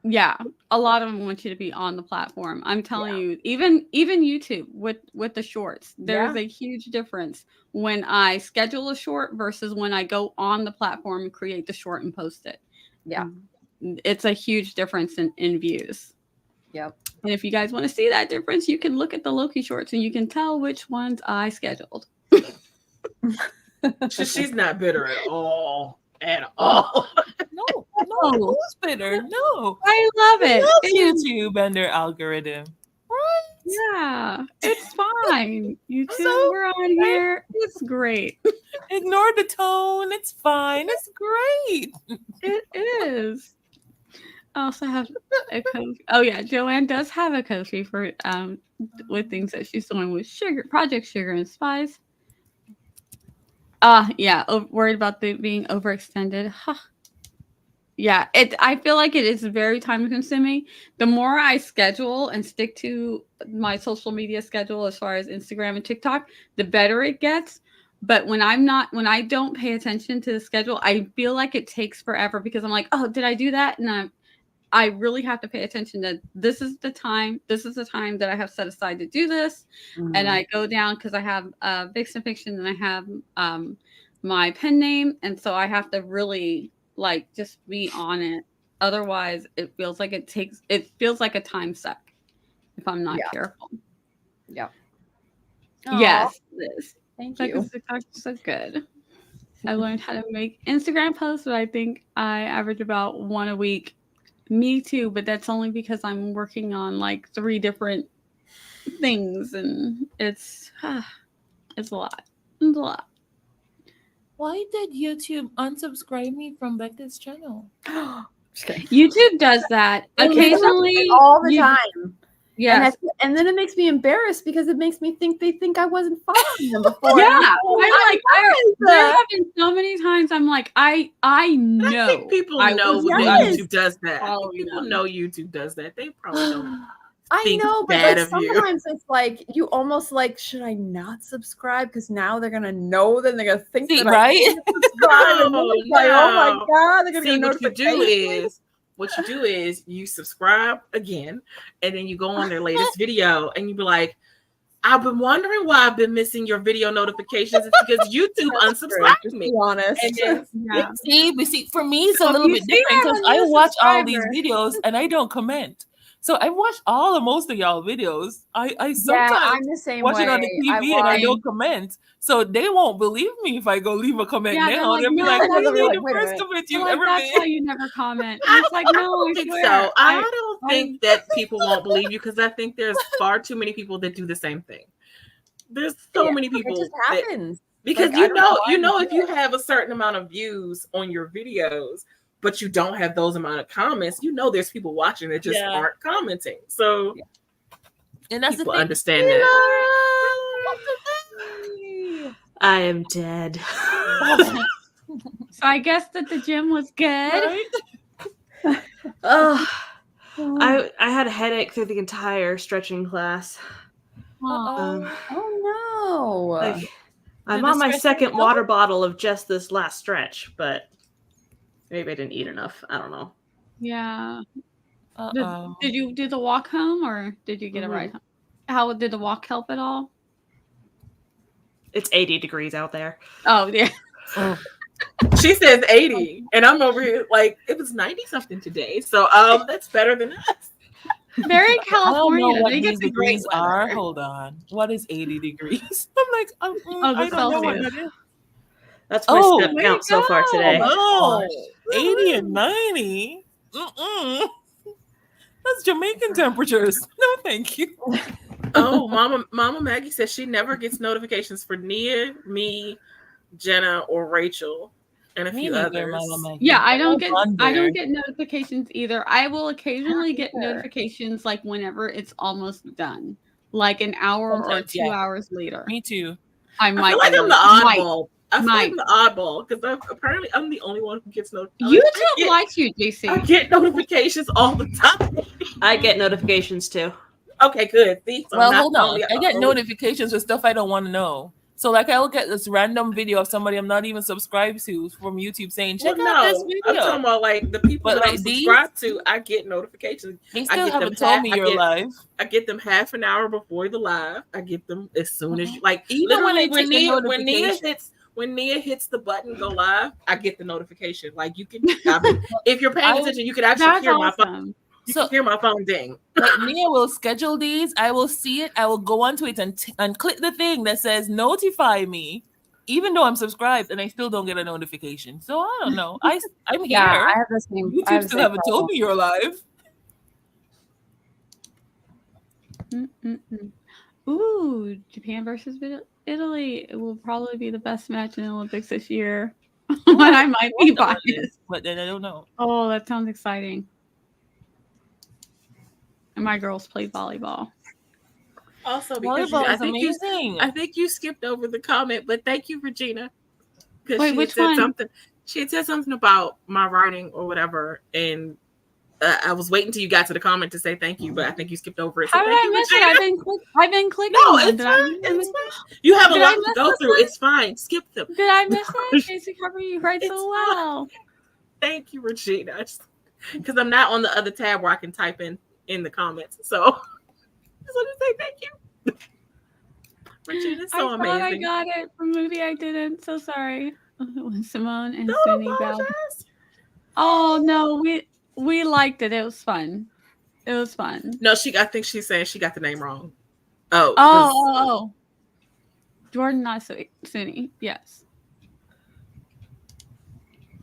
Yeah. A lot of them want you to be on the platform. I'm telling you, even YouTube with the shorts, there's a huge difference when I schedule a short versus when I go on the platform and create the short and post it. Yeah. It's a huge difference in views. Yep. And if you guys want to see that difference, you can look at the Loki shorts and you can tell which ones I scheduled. She's not bitter at all. At all. No, who's bitter? No. I love it. Love It's- YouTube and their algorithm. Right? yeah, it's fine. YouTube, So- we're on here. It's great. Ignore the tone. It's fine. It's great. It is. I also have a Kofi. Oh yeah, Joanne does have a Kofi for with things that she's doing with Sugar Project Sugar and Spice. Yeah, worried about being overextended. Huh. Yeah, I feel like it is very time consuming. The more I schedule and stick to my social media schedule as far as Instagram and TikTok, the better it gets. But when I don't pay attention to the schedule, I feel like it takes forever because I'm like, oh, did I do that? And I really have to pay attention that this is the time that I have set aside to do this. Mm-hmm. And I go down because I have Vixen Fiction and I have my pen name. And so I have to really like just be on it. Otherwise, it feels like a time suck if I'm not careful. Yeah. Yes, Liz. Thank Becca's you. TikTok is so good. I learned how to make Instagram posts, but I think I average about one a week. Me too, but that's only because I'm working on like 3 different things, and it's a lot. It's a lot. Why did YouTube unsubscribe me from Becca's channel? Just kidding. YouTube does that occasionally, all the time. Yes. And then it makes me embarrassed because it makes me think they think I wasn't following them before. Yeah, I'm like, there have been so many times I'm like, I know. I think people know that YouTube does that. I think people know YouTube does that. They probably don't. I know, but bad like of you. sometimes it's like you almost like, should I not subscribe? Because now they're gonna know, then they're gonna think that right? I didn't subscribe. And then it's like, oh my god, they're gonna See, get notifications. what you do is you subscribe again, and then you go on their latest video, and you be like, I've been wondering why I've been missing your video notifications. It's because YouTube unsubscribed Just me. be honest. And then, See, for me, it's a little you bit see different that because when I you're a watch all these subscriber. videos and I don't comment. So I watch most of y'all videos. I Yeah, sometimes I'm the same watch way. it on the TV and I don't comment. So they won't believe me if I go leave a comment Yeah, they're now. like, They'll be no, like, they're "What is like, the wait a first minute. comment You're you've like, ever that's made?" why you never comment. And it's like, no, I don't think swear. so. I don't think that people won't believe you because I think there's far too many people that do the same thing. There's so many people It just that, happens. because Like, I don't know why if you have a certain amount of views on your videos, but you don't have those amount of comments, there's people watching that just aren't commenting. So And that's people the thing. understand that. I am dead. So I guess that the gym was good. Right? Oh, I had a headache through the entire stretching class. Uh-oh. Oh no. Like, I'm Did on the my stretching second help? water bottle of just this last stretch, but maybe I didn't eat enough. I don't know. Yeah. Uh-oh. Did you do the walk home or did you get a ride home? How did the walk help at all? It's 80 degrees out there. Oh, yeah. She says 80, and I'm over here like it was 90 something today. So that's better than us. Very I don't California. know what They get these the great degrees are. weather. Hold on. What is 80 degrees? I'm like, I the don't know what Celsius. that is. That's my Oh, step way count to so far go. today. Oh, 80 and 90. That's Jamaican temperatures. No, thank you. Oh, Mama Maggie says she never gets notifications for Nia, me, Jenna, or Rachel, and a Me few neither, others. Mama Maggie. Yeah, I don't get On I there. don't get notifications either. I will occasionally get Either. notifications like whenever it's almost done. Like an hour or Sometimes, 2 yeah. hours later. Me too. I might feel like be I'm the like, oddball. I feel like I'm the oddball because apparently I'm the only one who gets notifications. YouTube likes you, I JC. get notifications all the time. I get notifications too. Okay, good. See, so I'm Well, not hold the on. only- I get notifications for stuff I don't want to know. So, like, I'll get this random video of somebody I'm not even subscribed to from YouTube saying, Well, check out this I'm video. talking about like the people But that I'm like these- subscribed to. I get notifications. They I still get haven't them told me I you're get- live. I get them half an hour before the live. I get them as soon as like Even when literally I take the notification. when Nia hits the button go live, I get the notification. Like you can, if you're paying attention, you can actually That's hear my phone. awesome. You So can hear my phone ding. like Mia will schedule these. I will see it. I will go onto it and click the thing that says notify me, even though I'm subscribed and I still don't get a notification. So I don't know. I'm Yeah, here. I have the same. I YouTube have the still same haven't told problem. me you're alive. Ooh, Japan versus Italy. It will probably be the best match in the Olympics this year. But I might be biased. But then I don't know. Oh, that sounds exciting. And my girls played volleyball. Also, because Volleyball I is think amazing. I think you skipped over the comment, but thank you, Regina, because Wait, she had which said one? something. She had said something about my writing or whatever, and I was waiting till you got to the comment to say thank you, but I think you skipped over it. So How did thank I you, miss it? Regina. I've been clicking No, them. it's Did fine. I miss It's it? fine. You have a Did I lot to miss go this through. one? It's fine. Skip them. Did I miss it? Casey Cover, you write It's so fine. well. Thank you, Regina. Because I'm not on the other tab where I can type in the comments. So I just want to say thank you. Regina's so I thought I amazing. got it. Maybe I didn't. So sorry. When Simone and Don't Sunny bowed. apologize. Oh no, we liked it. It was fun. It was fun. No, I think she's saying she got the name wrong. Oh. Oh. Jordan, not Sunny. Yes.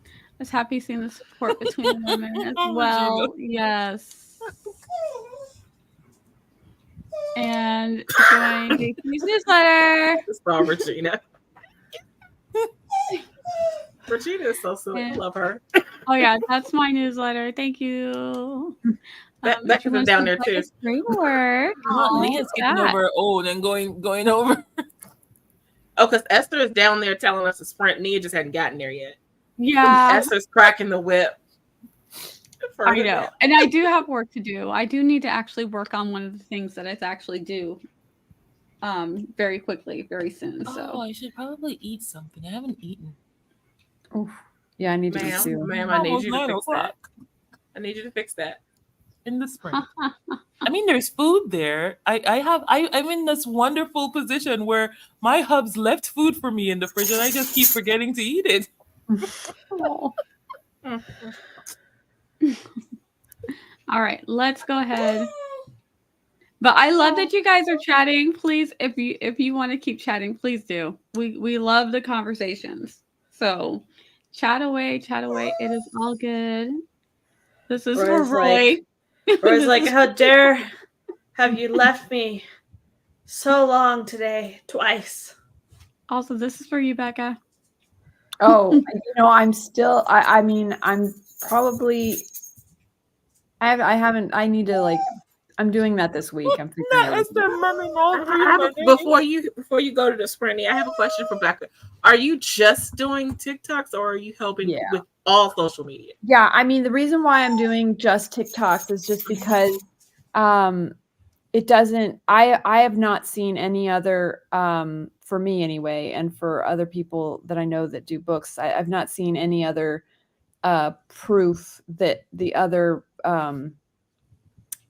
I was happy seeing the support between the women as well. Yes. And join JP's newsletter. It's all Regina. Regina is so silly. I love her. Oh yeah, that's my newsletter. Thank you. Becca's is down there too. Great work. Mia's skipping over and going over. Oh, because Esther is down there telling us to sprint. Nia just hadn't gotten there yet. Yeah. Esther's cracking the whip. I know. And I do have work to do. I do need to actually work on one of the things that I actually do very quickly, very soon. So I should probably eat something. I haven't eaten. Oof. Yeah, I need to eat too. Ma'am, I need you to fix that. I need you to fix that. In the spring. I mean, there's food there. I'm in this wonderful position where my hubs left food for me in the fridge and I just keep forgetting to eat it. All right, let's go ahead. But I love that you guys are chatting. Please, if you want to keep chatting, please do. We love the conversations. So chat away. It is all good. This is for Roy. Roy's like, how dare have you left me so long today, twice. Also, this is for you, Becca. Oh, I'm still. I mean, I'm probably. I need to I'm doing that this week. I'm figuring out. Before you go to the sprint, I have a question for Becca. Are you just doing TikToks or are you helping with all social media? Yeah, I mean, the reason why I'm doing just TikToks is just because it doesn't. I have not seen any other for me anyway, and for other people that I know that do books. I've not seen any other proof that the other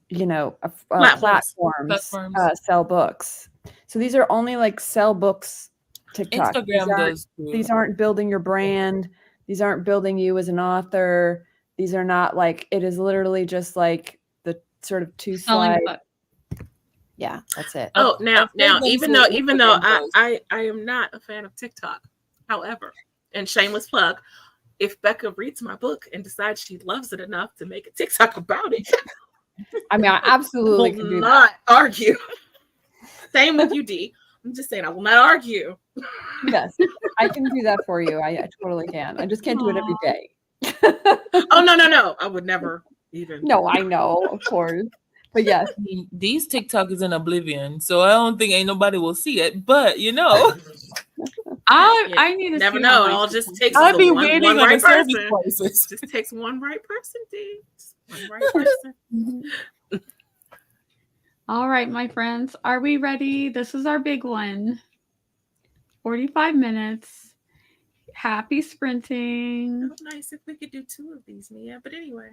platforms sell books. So these are only sell books TikTok. Instagram these aren't building your brand. These aren't building you as an author. These are not it is literally just the sort of 2 slide. Yeah, that's it. Oh, now even though I am not a fan of TikTok, however, and shameless plug, if Becca reads my book and decides she loves it enough to make a TikTok about it, I mean, I absolutely can do not argue. Same with you, D. I'm just saying I will not argue. Yes, I can do that for you. I totally can. I just can't do it every day. Oh no! I would never even. No, I know, of course. But yes, these TikTok is in oblivion, so I don't think nobody will see it. But I need to never know. It all just takes I'll be one waiting on right the service person. places. Just takes one right person, D. Just one right person. All right, my friends, are we ready? This is our big one. 45 minutes. Happy sprinting. It would be nice if we could do 2 of these, Mia. But anyway.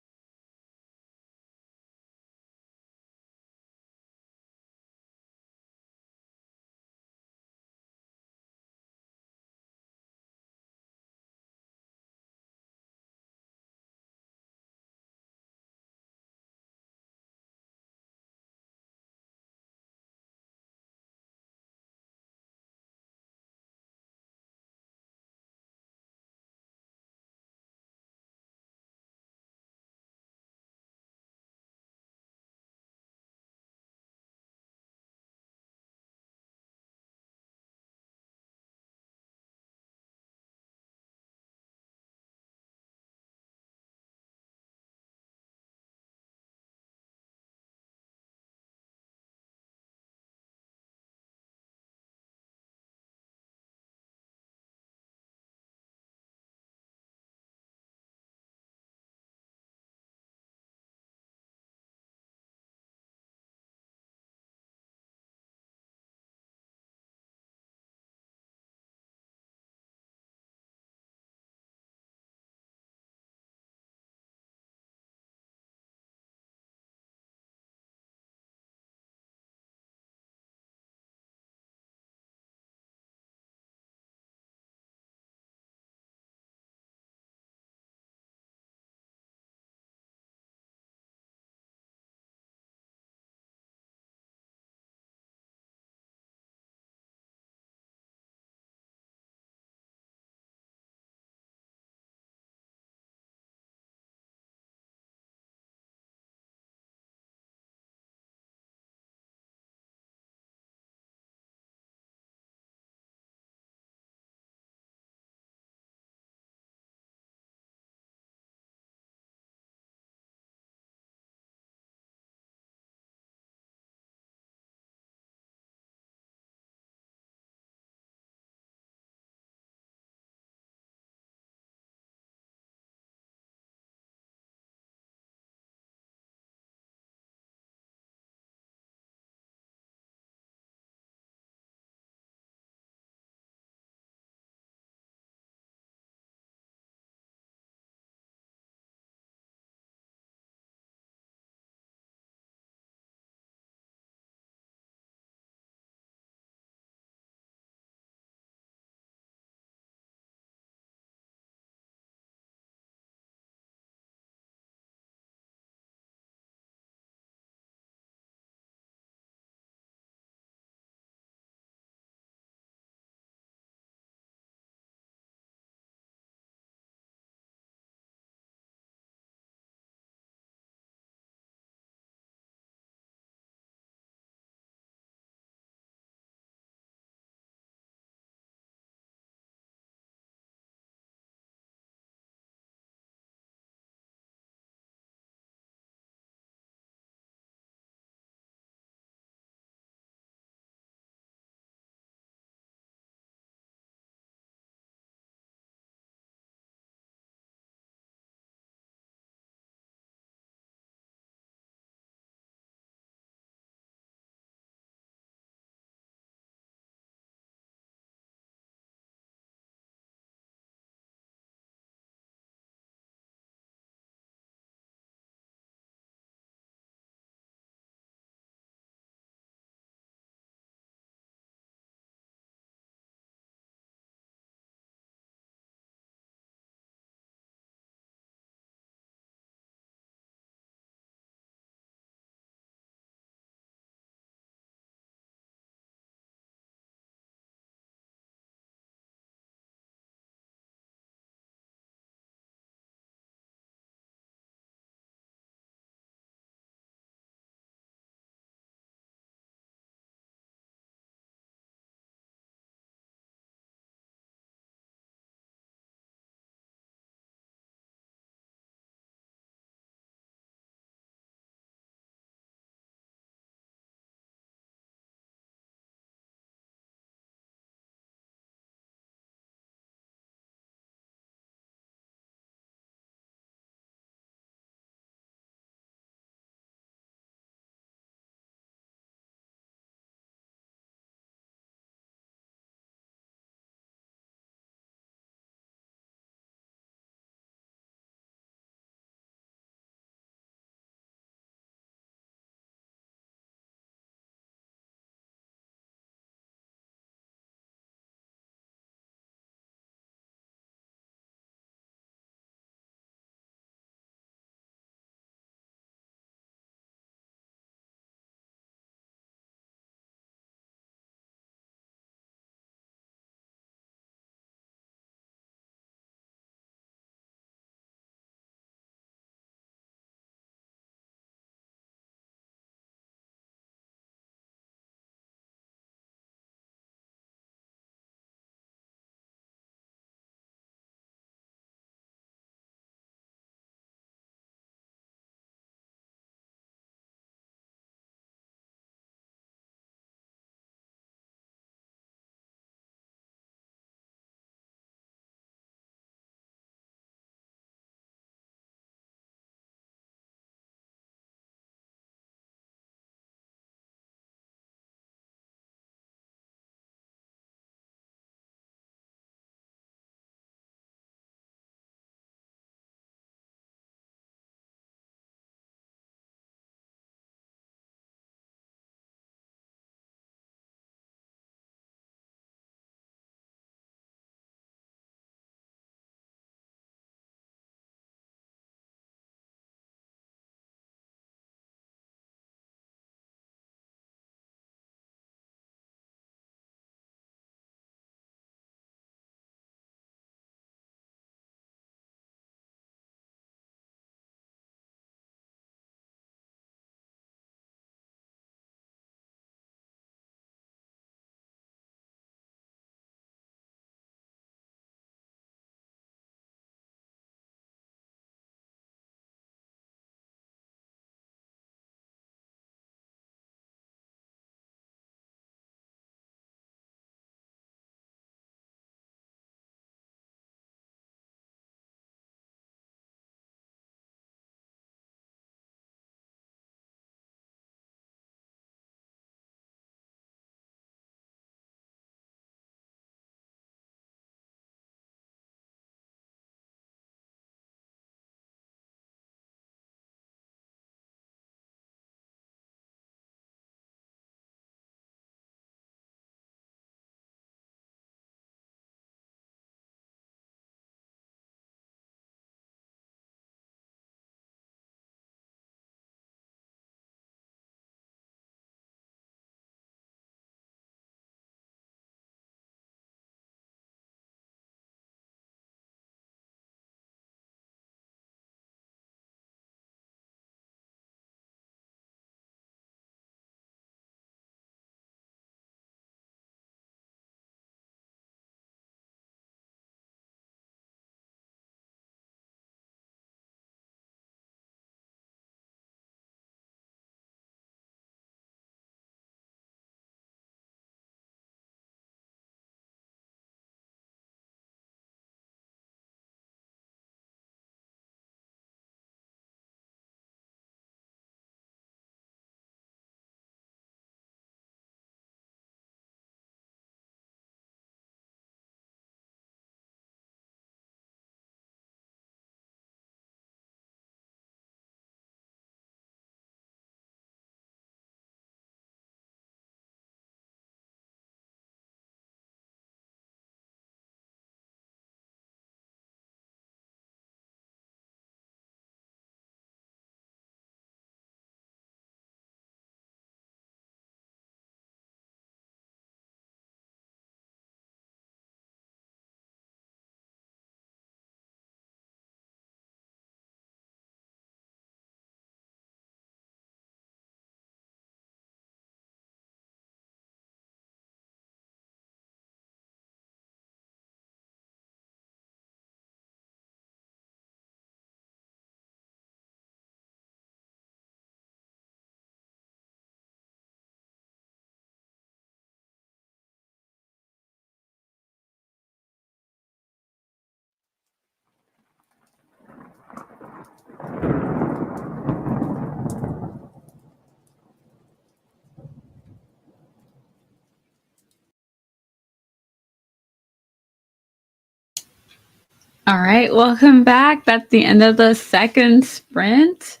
All right, welcome back. That's the end of the second sprint.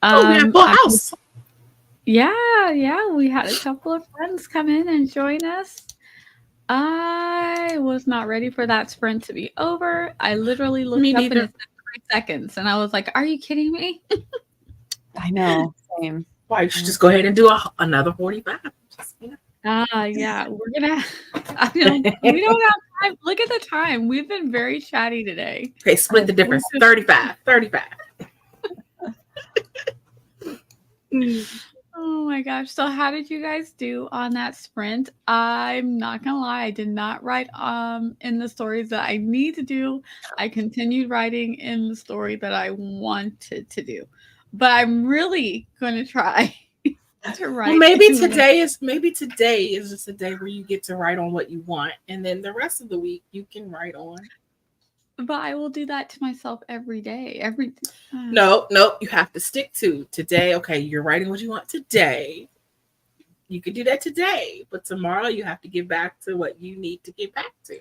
Oh, we have full house. Yeah, we had a couple of friends come in and join us. I was not ready for that sprint to be over. I literally looked Me up and neither. it said 3 seconds, and I was like, "Are you kidding me?" I know. Same. Why you should just go ahead and do another 45. Yeah, we're gonna. We don't have time. Look at the time. We've been very chatty today. Okay, split the difference. 35. Oh my gosh. So how did you guys do on that sprint? I'm not gonna lie, I did not write in the stories that I need to do. I continued writing in the story that I wanted to do. But I'm really gonna try to write. Well, maybe today is just a day where you get to write on what you want, and then the rest of the week you can write on. But I will do that to myself every day. No, you have to stick to today. Okay, you're writing what you want today. You can do that today, but tomorrow you have to get back to what you need to get back to.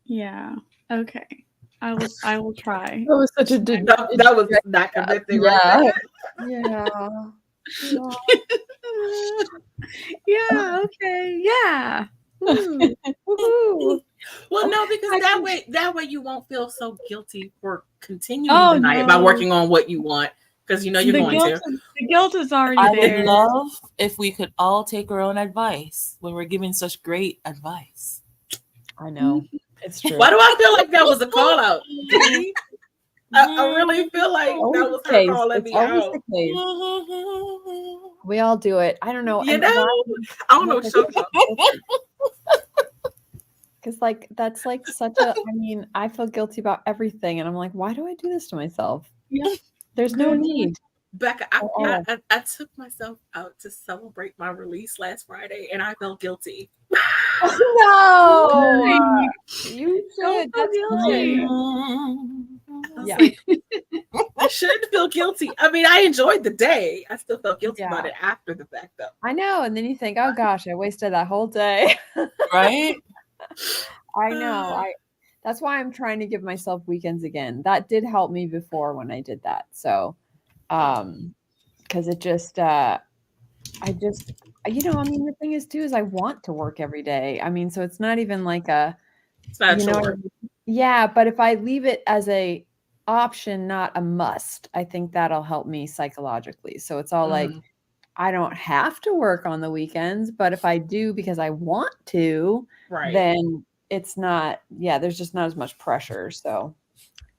Yeah. Okay. I will try. That was such a that was not convincing, right? Yeah. Yeah, okay. Yeah. Woo. Woohoo. Well, no, because that way you won't feel so guilty for continuing Oh, the night by working on what you want, because you know you're going to. The guilt is already I there. would love if we could all take our own advice when we're giving such great advice. I know. It's true. Why do I feel like that was a call out? I really feel like Always that was the her case. calling It's me always out. the case. We all do it. I don't know. You know, I don't know what you're talking about. Because like that's like such a. I mean, I feel guilty about everything, and I'm like, why do I do this to myself? Yeah. There's no need. Becca, I took myself out to celebrate my release last Friday, and I felt guilty. No, you Don't should. feel That's guilty. Yeah. I shouldn't feel guilty. I mean, I enjoyed the day. I still felt guilty about it after the fact, though. I know, and then you think, oh gosh, I wasted that whole day. Right? I know. That's why I'm trying to give myself weekends again. That did help me before when I did that. So, because it just, I just, I mean, the thing is too, is I want to work every day. I mean, so it's not even like it's not you know, sure. Yeah, but if I leave it as a option, not a must, I think that'll help me psychologically. So it's all like, I don't have to work on the weekends, but if I do because I want to, then it's not, there's just not as much pressure. So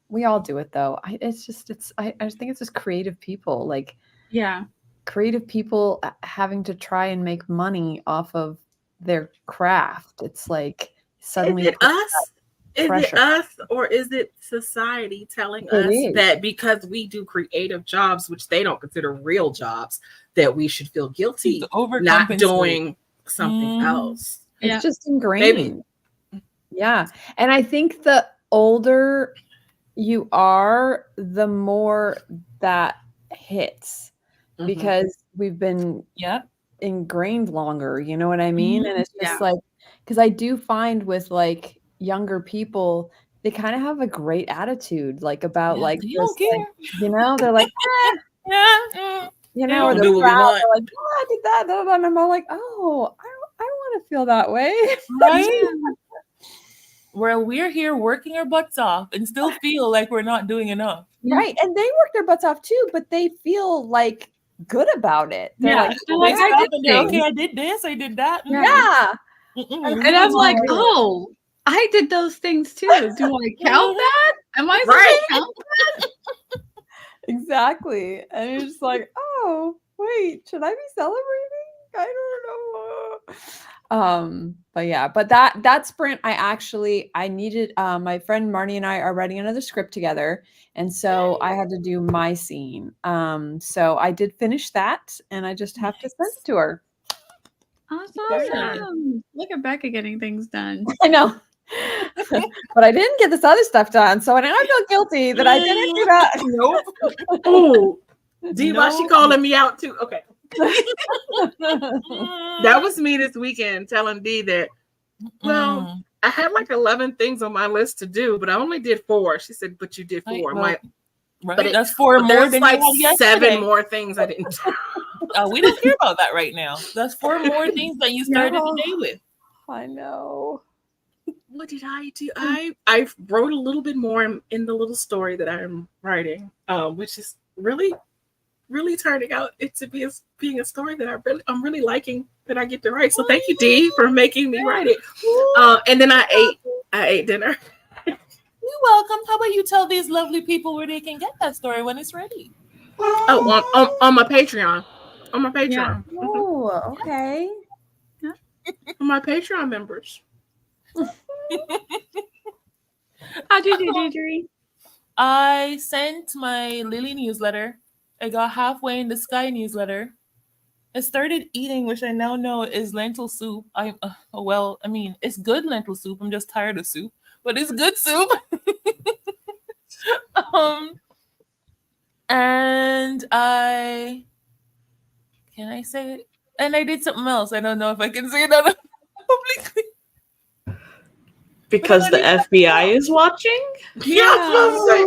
we all do it though. I just think it's just creative people, like creative people having to try and make money off of their craft. It's like suddenly Is it us? Is it us, or is it society telling us that because we do creative jobs, which they don't consider real jobs, that we should feel guilty not doing something else? It's just ingrained. Yeah. And I think the older you are, the more that hits because we've been ingrained longer. You know what I mean? And it's just like, because I do find with like younger people, they kind of have a great attitude, like about like, they don't care. Like, you know, they're like, you know, or they're proud, they're like, oh, I did that, and I'm all like, oh, I want to feel that way, right? Where we're here working our butts off and still feel like we're not doing enough, right? And they work their butts off too, but they feel like good about it. They're like, okay, I did this, I did that. And I'm like, oh, I did those things too. Do I count that? Am I supposed to count that? Exactly. And you're just like, oh, wait, should I be celebrating? I don't know. But that sprint, I needed, my friend Marnie and I are writing another script together. And so I had to do my scene. So I did finish that and I just have to send it to her. Awesome. Look at Becca getting things done. I know. But I didn't get this other stuff done. So now I feel guilty that I didn't do that. Nope. Oh, D, why she calling me out too? Okay. That was me this weekend telling D that, well, I had like 11 things on my list to do, but I only did 4. She said, "But you did 4." Right, But that's 4 more there's than like you had 7 yesterday. more things I didn't do. We don't care about that right now. That's 4 more things that you started No. the day with. I know. What did I do? I wrote a little bit more in the little story that I'm writing, which is really, really turning out it to being a story that I'm really liking that I get to write. So thank you, Dee, for making me write it. And then I ate dinner. You're welcome. How about you tell these lovely people where they can get that story when it's ready? Oh, on my Patreon. On my Patreon. Yeah. Oh, okay. On my Patreon members. How'd you do, Desiree? I sent my Lily newsletter. I got halfway in the Sky newsletter. I started eating, which I now know is lentil soup. It's good lentil soup. I'm just tired of soup, but it's good soup. And I say it? And I did something else. I don't know if I can say that publicly. Because the FBI is watching? Yeah, I was supposed to say,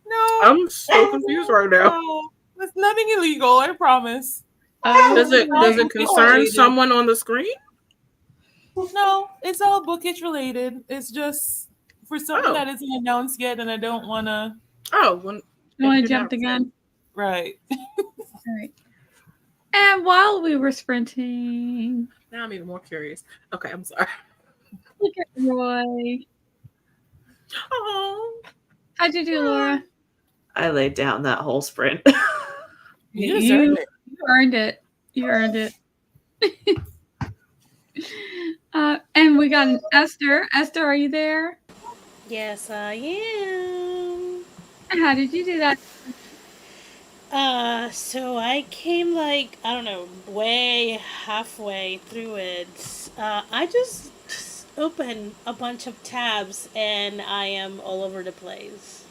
No, I'm so confused right now. no, it's nothing illegal. I promise. Does it Oh, concern oh, someone on the screen? No, it's all bookish related. It's just for something Oh. that isn't announced yet, and I don't want to. Oh, when You want you're to jump not- the gun? Right. All right. And while we were sprinting, Now I'm even more curious. Okay, I'm sorry. look at Roy. Oh, How'd you do, Laura? I laid down that whole sprint. You deserve it. You earned it. You earned it. And we got an Esther. Esther, are you there? Yes, I am. How did you do that? So I came like, I don't know, way halfway through it. I just opened a bunch of tabs and I am all over the place.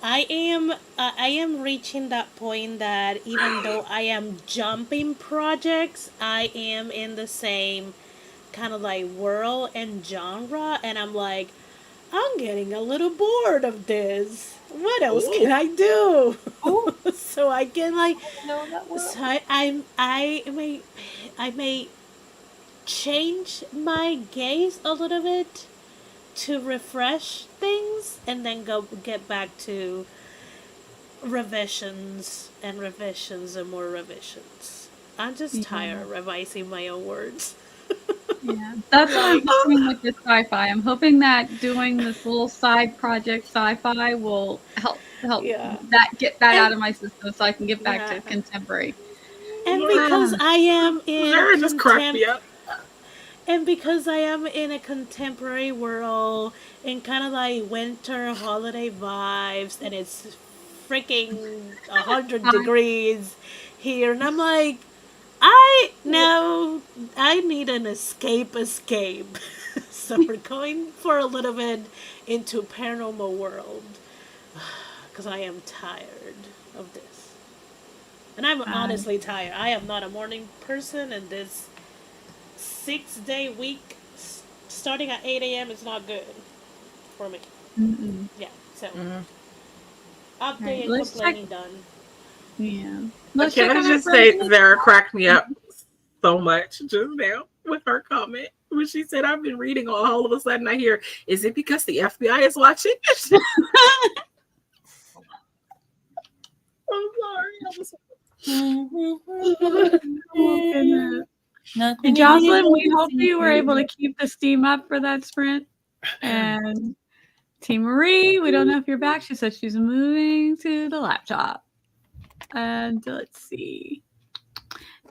I am reaching that point that even though I am jumping projects, I am in the same kind of like world and genre, and I'm like, I'm getting a little bored of this. What else can I do? So I can like, so I may change my gaze a little bit to refresh things, and then get back to revisions and revisions and more revisions. I'm just tired of revising my own words. Yeah, that's what I'm hoping with this sci-fi. I'm hoping that doing this little side project sci-fi will help Yeah. get that out of my system so I can get back to contemporary. And because I am Sarah in just cracked me up. and because I am in a contemporary world and kind of like winter holiday vibes, and it's freaking 100 degrees here, and I'm like, I need an escape. So we're going for a little bit into paranormal world because I am tired of this, and I'm honestly tired. I am not a morning person, and this 6-day week starting at 8 a.m. is not good for me. Mm-mm. Yeah, so update Right, and let's complaining done. Yeah. Can I just say Sarah cracked me up so much just now with her comment when she said, I've been reading all of a sudden I hear, is it because the FBI is watching? I'm sorry. And Jocelyn, we hope you were able to keep the steam up for that sprint. And Team Marie, we don't know if you're back. She said she's moving to the laptop. And let's see.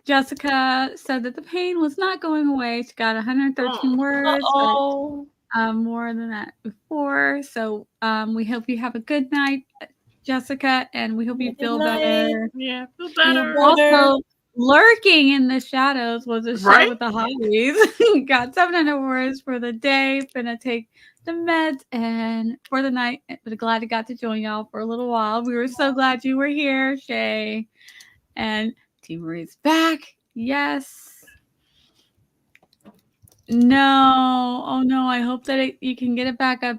Jessica said that the pain was not going away. She got 113 words. More than that before. So we hope you have a good night, Jessica, and we hope you feel better. Yeah, feel better. Also, lurking in the shadows was a show Right? with the hobbies. Got 700 words for the day. Gonna take the meds and for the night. But glad I got to join y'all for a little while. We were so glad you were here, Shay. And Team Marie's back. Yes. No. Oh no. I hope that you can get it back up,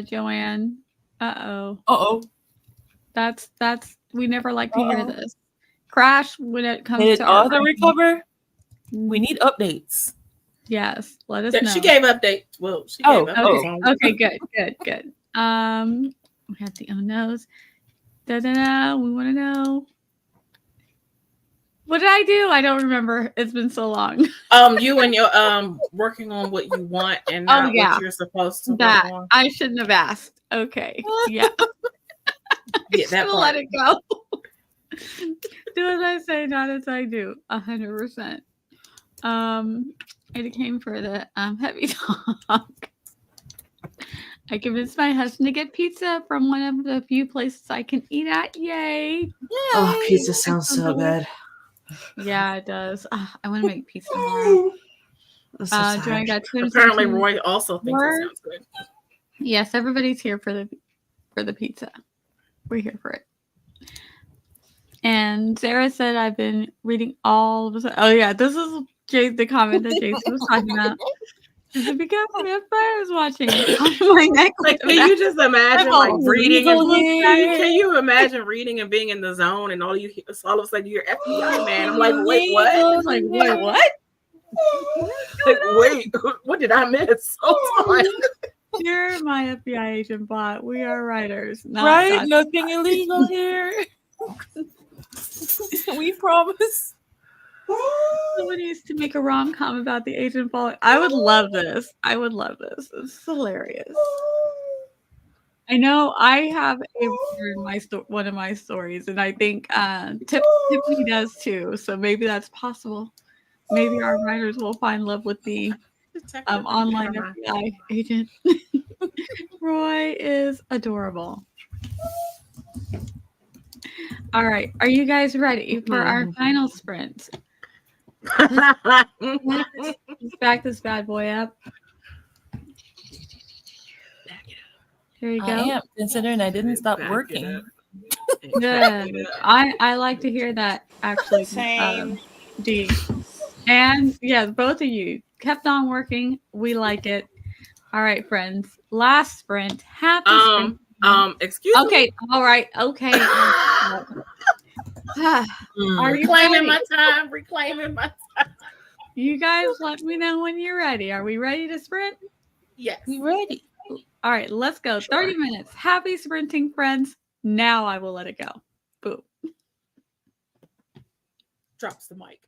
Joanne. Uh-oh. Uh-oh. That's we never like to hear Uh-oh. this. Crash when it comes Did to our author recover? We need updates. Yes, let us know. She gave updates. Well, she Oh, gave Okay, updates. okay, good. We have the oh no's. Da-da-da, we want to know. What did I do? I don't remember. It's been so long. You and your working on what you want and Oh, not yeah. what you're supposed to That work on. I shouldn't have asked. Okay, yeah. Yeah, that part. Let it go. Do as I say, not as I do. 100%. It came for the heavy talk. I convinced my husband to get pizza from one of the few places I can eat at. Yay! Oh, pizza sounds so good. Yeah, it does. I want to make pizza tomorrow. I'm so tired. Joanne got Apparently, Roy also thinks it sounds good. Yes, everybody's here for the pizza. We're here for it. And Sarah said I've been reading all of the. Oh yeah, this is the comment that Jason was talking about. Is it because Vampire is watching my neck? Like, can you just imagine like reading and here. can you imagine reading and being in the zone and all of a sudden you're FBI man? I'm like, wait, what? Like, wait, what? Like, wait, what did I miss? Hold on. You're my FBI agent bot. We are writers, Right? Nothing illegal here. We promise. Someone used to make a rom-com about the agent falling. I would love this. It's hilarious. I know I have a writer in one of my stories, and I think Tiffany does too. So maybe that's possible. Maybe our writers will find love with the online FBI agent. Roy is adorable. All right, are you guys ready for our final sprint? Let's back this bad boy up. Here you go. I am, considering I didn't stop working. Good. I like to hear that, actually. Same. D. And yeah, both of you kept on working. We like it. All right, friends. Last sprint. Happy sprint. Excuse me. Okay. All right. Okay. Are you reclaiming ready? reclaiming my time. You guys let me know when you're ready. Are we ready to sprint? Yes. We ready. All right, let's go. 30 minutes. Happy sprinting, friends. Now I will let it go. Boom. Drops the mic.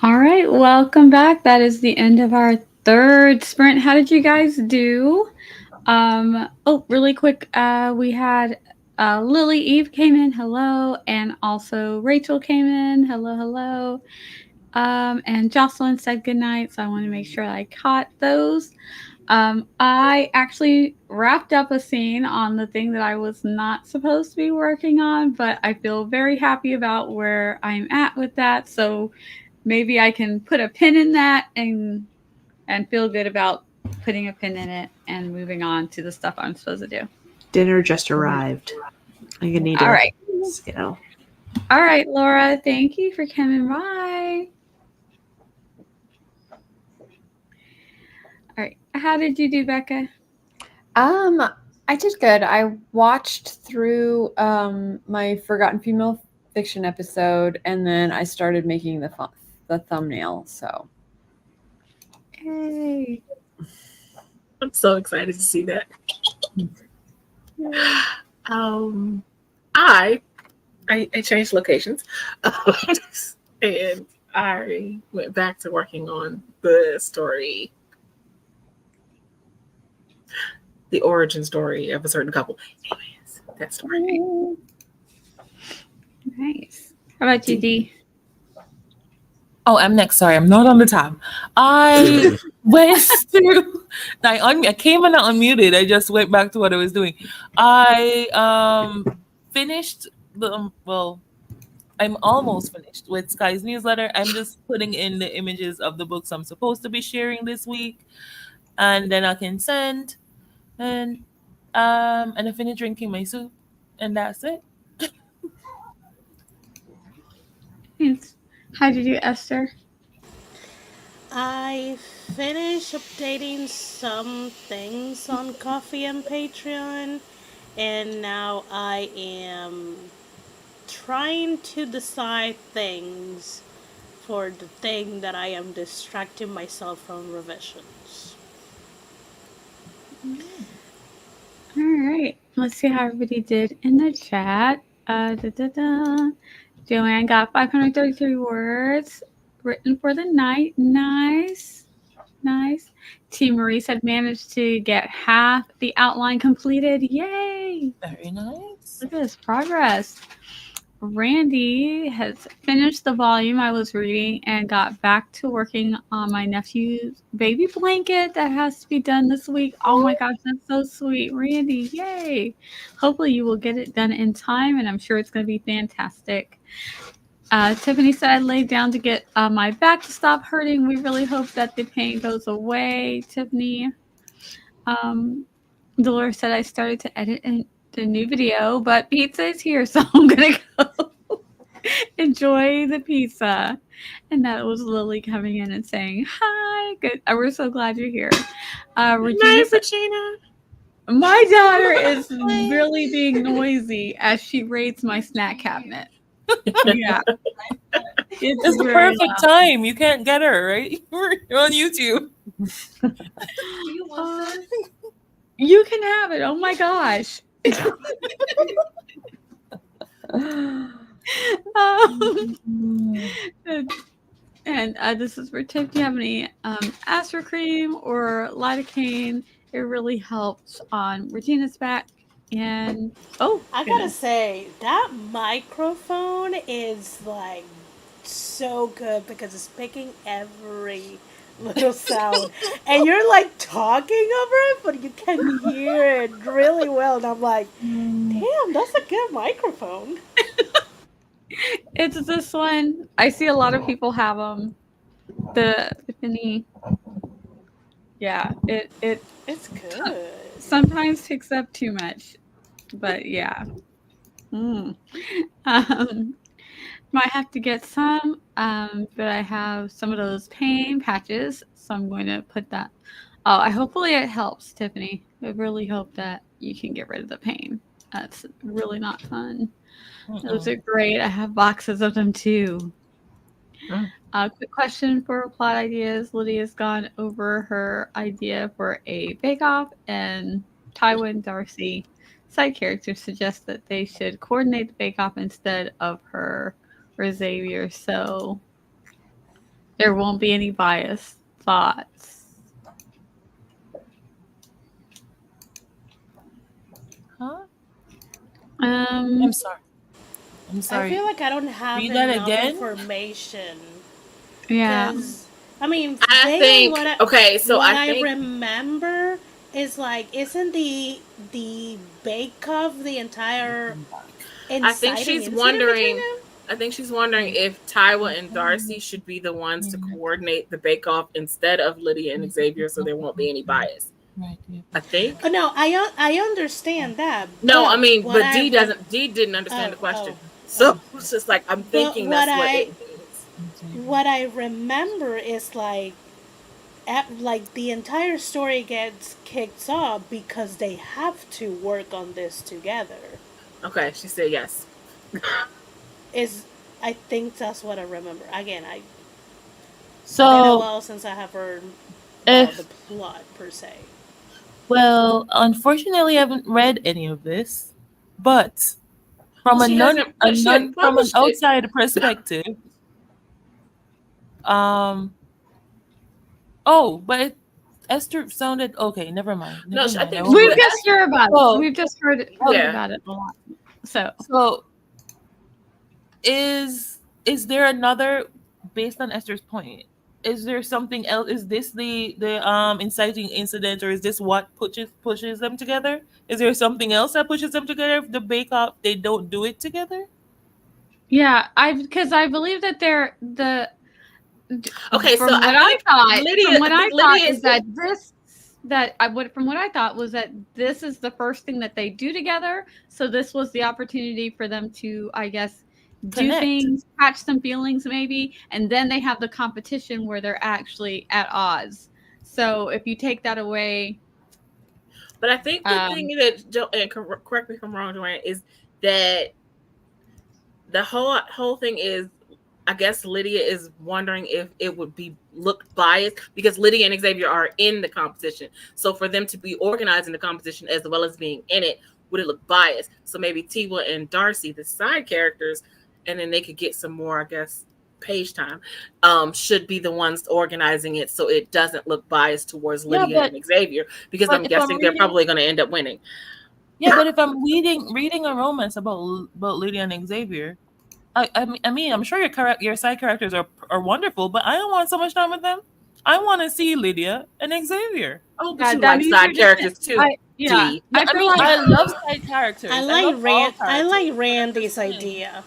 All right, welcome back. That is the end of our third sprint. How did you guys do? Oh, really quick, we had Lily Eve came in, hello, and also Rachel came in, hello, hello. And Jocelyn said goodnight, so I want to make sure I caught those. I actually wrapped up a scene on the thing that I was not supposed to be working on, but I feel very happy about where I'm at with that. So maybe I can put a pin in that and feel good about putting a pin in it and moving on to the stuff I'm supposed to do. Dinner just arrived. I'm gonna need All to right. skedaddle. All right, Laura, thank you for coming by. All right. How did you do, Becca? I did good. I watched through my Forgotten Female Fiction episode, and then I started making the thumbnail. So, Yay. I'm so excited to see that. I changed locations, and I went back to working on the story, the origin story of a certain couple. Anyways, that story. Nice. How about you, Dee? Oh, I'm next. Sorry, I'm not on the tab. I went through. I came and I unmuted. I just went back to what I was doing. I finished the well. I'm almost finished with Sky's newsletter. I'm just putting in the images of the books I'm supposed to be sharing this week, and then I can send. And I finished drinking my soup, and that's it. Thanks. How did you do, Esther? I finished updating some things on Coffee and Patreon, and now I am trying to decide things for the thing that I am distracting myself from revisions. All right. Let's see how everybody did in the chat. Joanne got 533 words written for the night. Nice. Nice. T. Marie said managed to get half the outline completed. Yay. Very nice. Look at this progress. Randy has finished the volume I was reading and got back to working on my nephew's baby blanket that has to be done this week. Oh my gosh, that's so sweet. Randy, yay. Hopefully you will get it done in time, and I'm sure it's going to be fantastic. Tiffany said I laid down to get my back to stop hurting. We really hope that the pain goes away, Tiffany. Dolores said I started to edit the new video, but pizza is here, so I'm gonna go enjoy the pizza. And that was Lily coming in and saying hi. Good. We're so glad you're here. Regina said, my daughter is really being noisy as she raids my snack cabinet. Yeah, It's the perfect time. You can't get her, right? You're on YouTube. You can have it. Oh my gosh. And this is for Tiff. Do you have any Asper cream or lidocaine? It really helps on Regina's back. And I gotta say, that microphone is like so good because it's picking every little sound. And you're like talking over it, but you can hear it really well. And I'm like, damn, that's a good microphone. It's this one. I see a lot of people have them. The Tiffany. Yeah, It's good. Sometimes picks up too much, but yeah. Might have to get some, but I have some of those pain patches, so I'm going to put that. Oh, hopefully it helps, Tiffany. I really hope that you can get rid of the pain. That's really not fun. Those are great. I have boxes of them too. Quick question for plot ideas. Lydia's gone over her idea for a bake-off, and Tywin Darcy side characters suggest that they should coordinate the bake-off instead of her or Xavier. So There won't be any biased thoughts. Huh? Um, I'm sorry. I'm I sorry. feel like I don't have Read that enough again? information. yeah. Because, I mean, I they think okay, so what I I think remember is like, isn't the Bake Off the entire I think inciting she's incident between wondering. them? I think she's wondering if Tywa and Darcy should be the ones to coordinate the bake off instead of Lydia and Xavier, so there won't be any bias. Right. Yeah. I think. Oh no, I understand that, No, I but mean, what but I D doesn't. D didn't understand the question, oh, so it's just like I'm but thinking that's what it means. what I remember is like like the entire story gets kicked off because they have to work on this together. Okay, she said yes. Is I think that's what I remember. Again, I it's been a So while since I have heard about the if plot per se. well, unfortunately, I haven't read any of this, but from She hasn't. She hadn't from an published it. outside perspective, um, oh, but Esther sounded okay. Never mind. No, Never I mind. I think won't We've go. just heard about it. So, We've just heard Yeah. about it a lot. So so is there another based on Esther's point? Is there something else? Is this the inciting incident, or is this what pushes them together? Is there something else that pushes them together? If the bake off they don't do it together? yeah, because I believe that they're the Okay, so from what I thought, Lydia. I think Lydia is is. that this that I would from what I thought was that this is the first thing that they do together. So this was the opportunity for them to, I guess, do Connect. things, catch some feelings maybe, and then they have the competition where they're actually at odds. So if you take that away, But I think the thing that, and correct me if I'm wrong, Joanne, is that the whole thing is, I guess Lydia is wondering if it would be looked biased because Lydia and Xavier are in the competition. So for them to be organizing the competition as well as being in it, would it look biased? So maybe Tiwa and Darcy, the side characters, and then they could get some more, I guess, page time, should be the ones organizing it so it doesn't look biased towards Lydia and Xavier, because I'm if I'm guessing they're reading, probably going to end up winning. yeah, but if I'm reading a romance about Lydia and Xavier, I mean, I'm sure your side characters are wonderful, but I don't want so much time with them. I want to see Lydia and Xavier. Oh, but yeah, you that like means side you're just characters too. yeah. D. No, I I feel mean, like I love side characters. I love all I like characters, but I'm Randy's just saying. idea.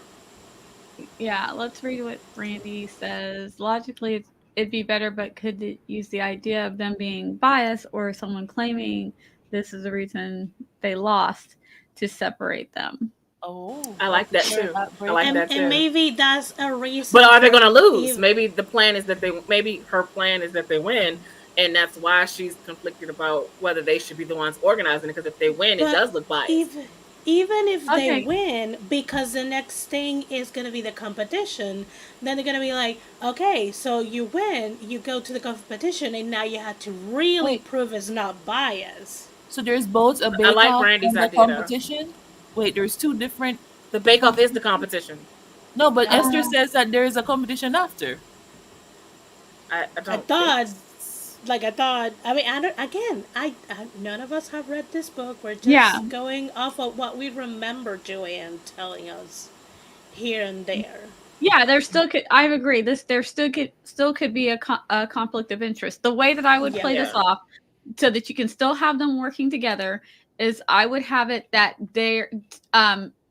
yeah, let's read what Randy says. Logically, it'd be better, but could use the idea of them being biased or someone claiming this is the reason they lost to separate them. Oh, I like that too. I like that And too. maybe that's a reason. But are they going to lose? If- Maybe the plan is that maybe her plan is that they win, and that's why she's conflicted about whether they should be the ones organizing it. Because if they win, it But does look biased. even if they Okay. win, because the next thing is going to be the competition, then they're going to be like, okay, so you win, you go to the competition, and now you have to really Wait. prove it's not biased. So there's both a I bake like off Randy's and the idea, though. competition. Wait, there's two different. The Bake Off is the competition. No, but Esther Uh, says that there is a competition after. I I don't. thought, think- I thought, I mean, I don't, again, none of us have read this book. We're just Yeah. going off of what we remember Joanne telling us here and there. Yeah, there still could. I agree. There still could be a conflict of interest. The way that I would play this Yeah. off, so that you can still have them working together, is I would have it that they're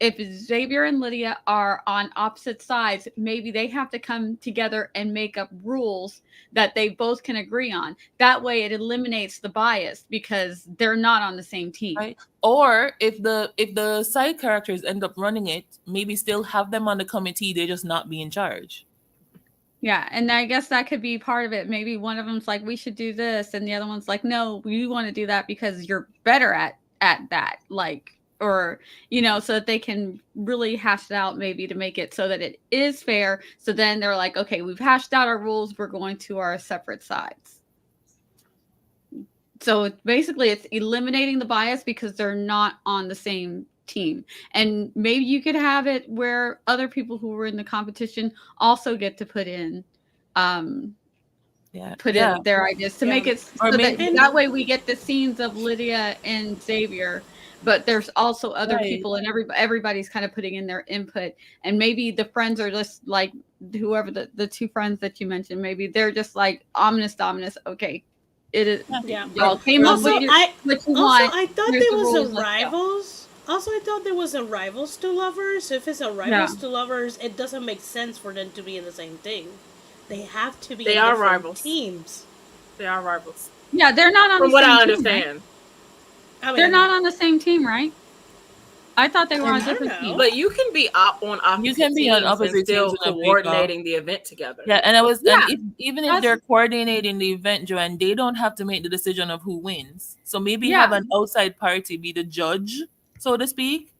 if Xavier and Lydia are on opposite sides, maybe they have to come together and make up rules that they both can agree on. That way, it eliminates the bias because they're not on the same team. Right. Or if the side characters end up running it, maybe still have them on the committee, they just not be in charge. Yeah, and I guess that could be part of it. Maybe one of them's like, we should do this, and the other one's like, no, we want to do that because you're better at that. Like, or so that they can really hash it out, maybe to make it so that it is fair. So then they're like, okay, we've hashed out our rules. We're going to our separate sides. So basically, it's eliminating the bias because they're not on the same team. And maybe you could have it where other people who were in the competition also get to put in put in their ideas to make it Or so maybe- that way we get the scenes of Lydia and Xavier, but there's also other people, and everybody's kind of putting in their input, and maybe the friends are just like whoever the two friends that you mentioned, maybe they're just like ominous. Okay, it is. Y'all came up with what you want. I thought Here's there the was rules, a let's go. rivals. Also, I thought there was a rivals to lovers. So if it's a rivals to lovers, it doesn't make sense for them to be in the same thing. They have to be. They in are different rivals. Teams. They are rivals. Yeah, they're not on From the what same I team, understand. right? I mean, they're not on the same team, right? I thought they were on different teams. But you can be on opposite You can be on teams opposite and still teams in a coordinating the event together. Yeah, and even if That's- they're coordinating the event, Joanne, they don't have to make the decision of who wins. So maybe Yeah. have an outside party be the judge, so to speak.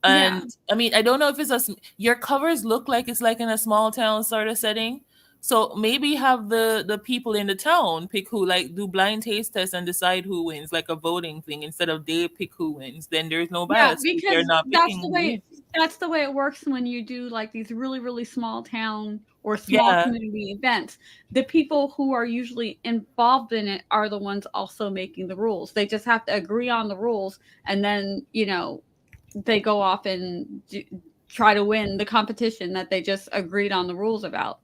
And I mean, I don't know if your covers look like it's like in a small town sort of setting. So maybe have the people in the town pick who, like, do blind taste tests and decide who wins, like a voting thing, instead of they pick who wins. Then there's no bias. because they're not that's picking the who way wins. that's the way it works when you do like these really, really small town or small community events. The people who are usually involved in it are the ones also making the rules. They just have to agree on the rules, and then they go off and try to win the competition that they just agreed on the rules about.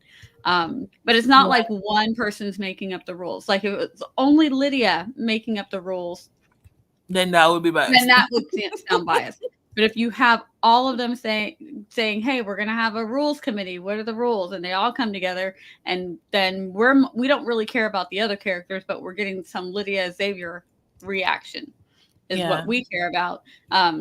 But it's not like one person's making up the rules. Like if it was only Lydia making up the rules, then that would be biased. then that would sound biased. But if you have all of them saying, "Hey, we're going to have a rules committee. What are the rules?" and they all come together, and then we don't really care about the other characters, but we're getting some Lydia Xavier reaction is what we care about.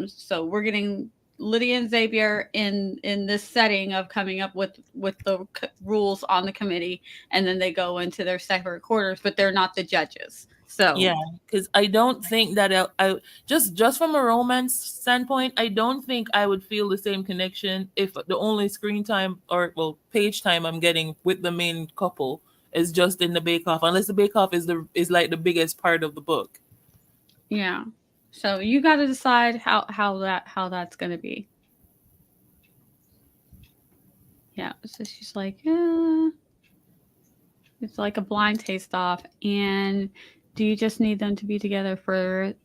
So we're getting Lydia and Xavier in this setting of coming up with the rules on the committee, and then they go into their separate quarters, but they're not the judges. So yeah, because I don't think that I just from a romance standpoint, I don't think I would feel the same connection if the only screen time or page time I'm getting with the main couple is just in the Bake Off, unless the Bake Off is like the biggest part of the book. Yeah. So you got to decide how that's going to be. Yeah. So she's like, it's like a blind taste off. And do you just need them to be together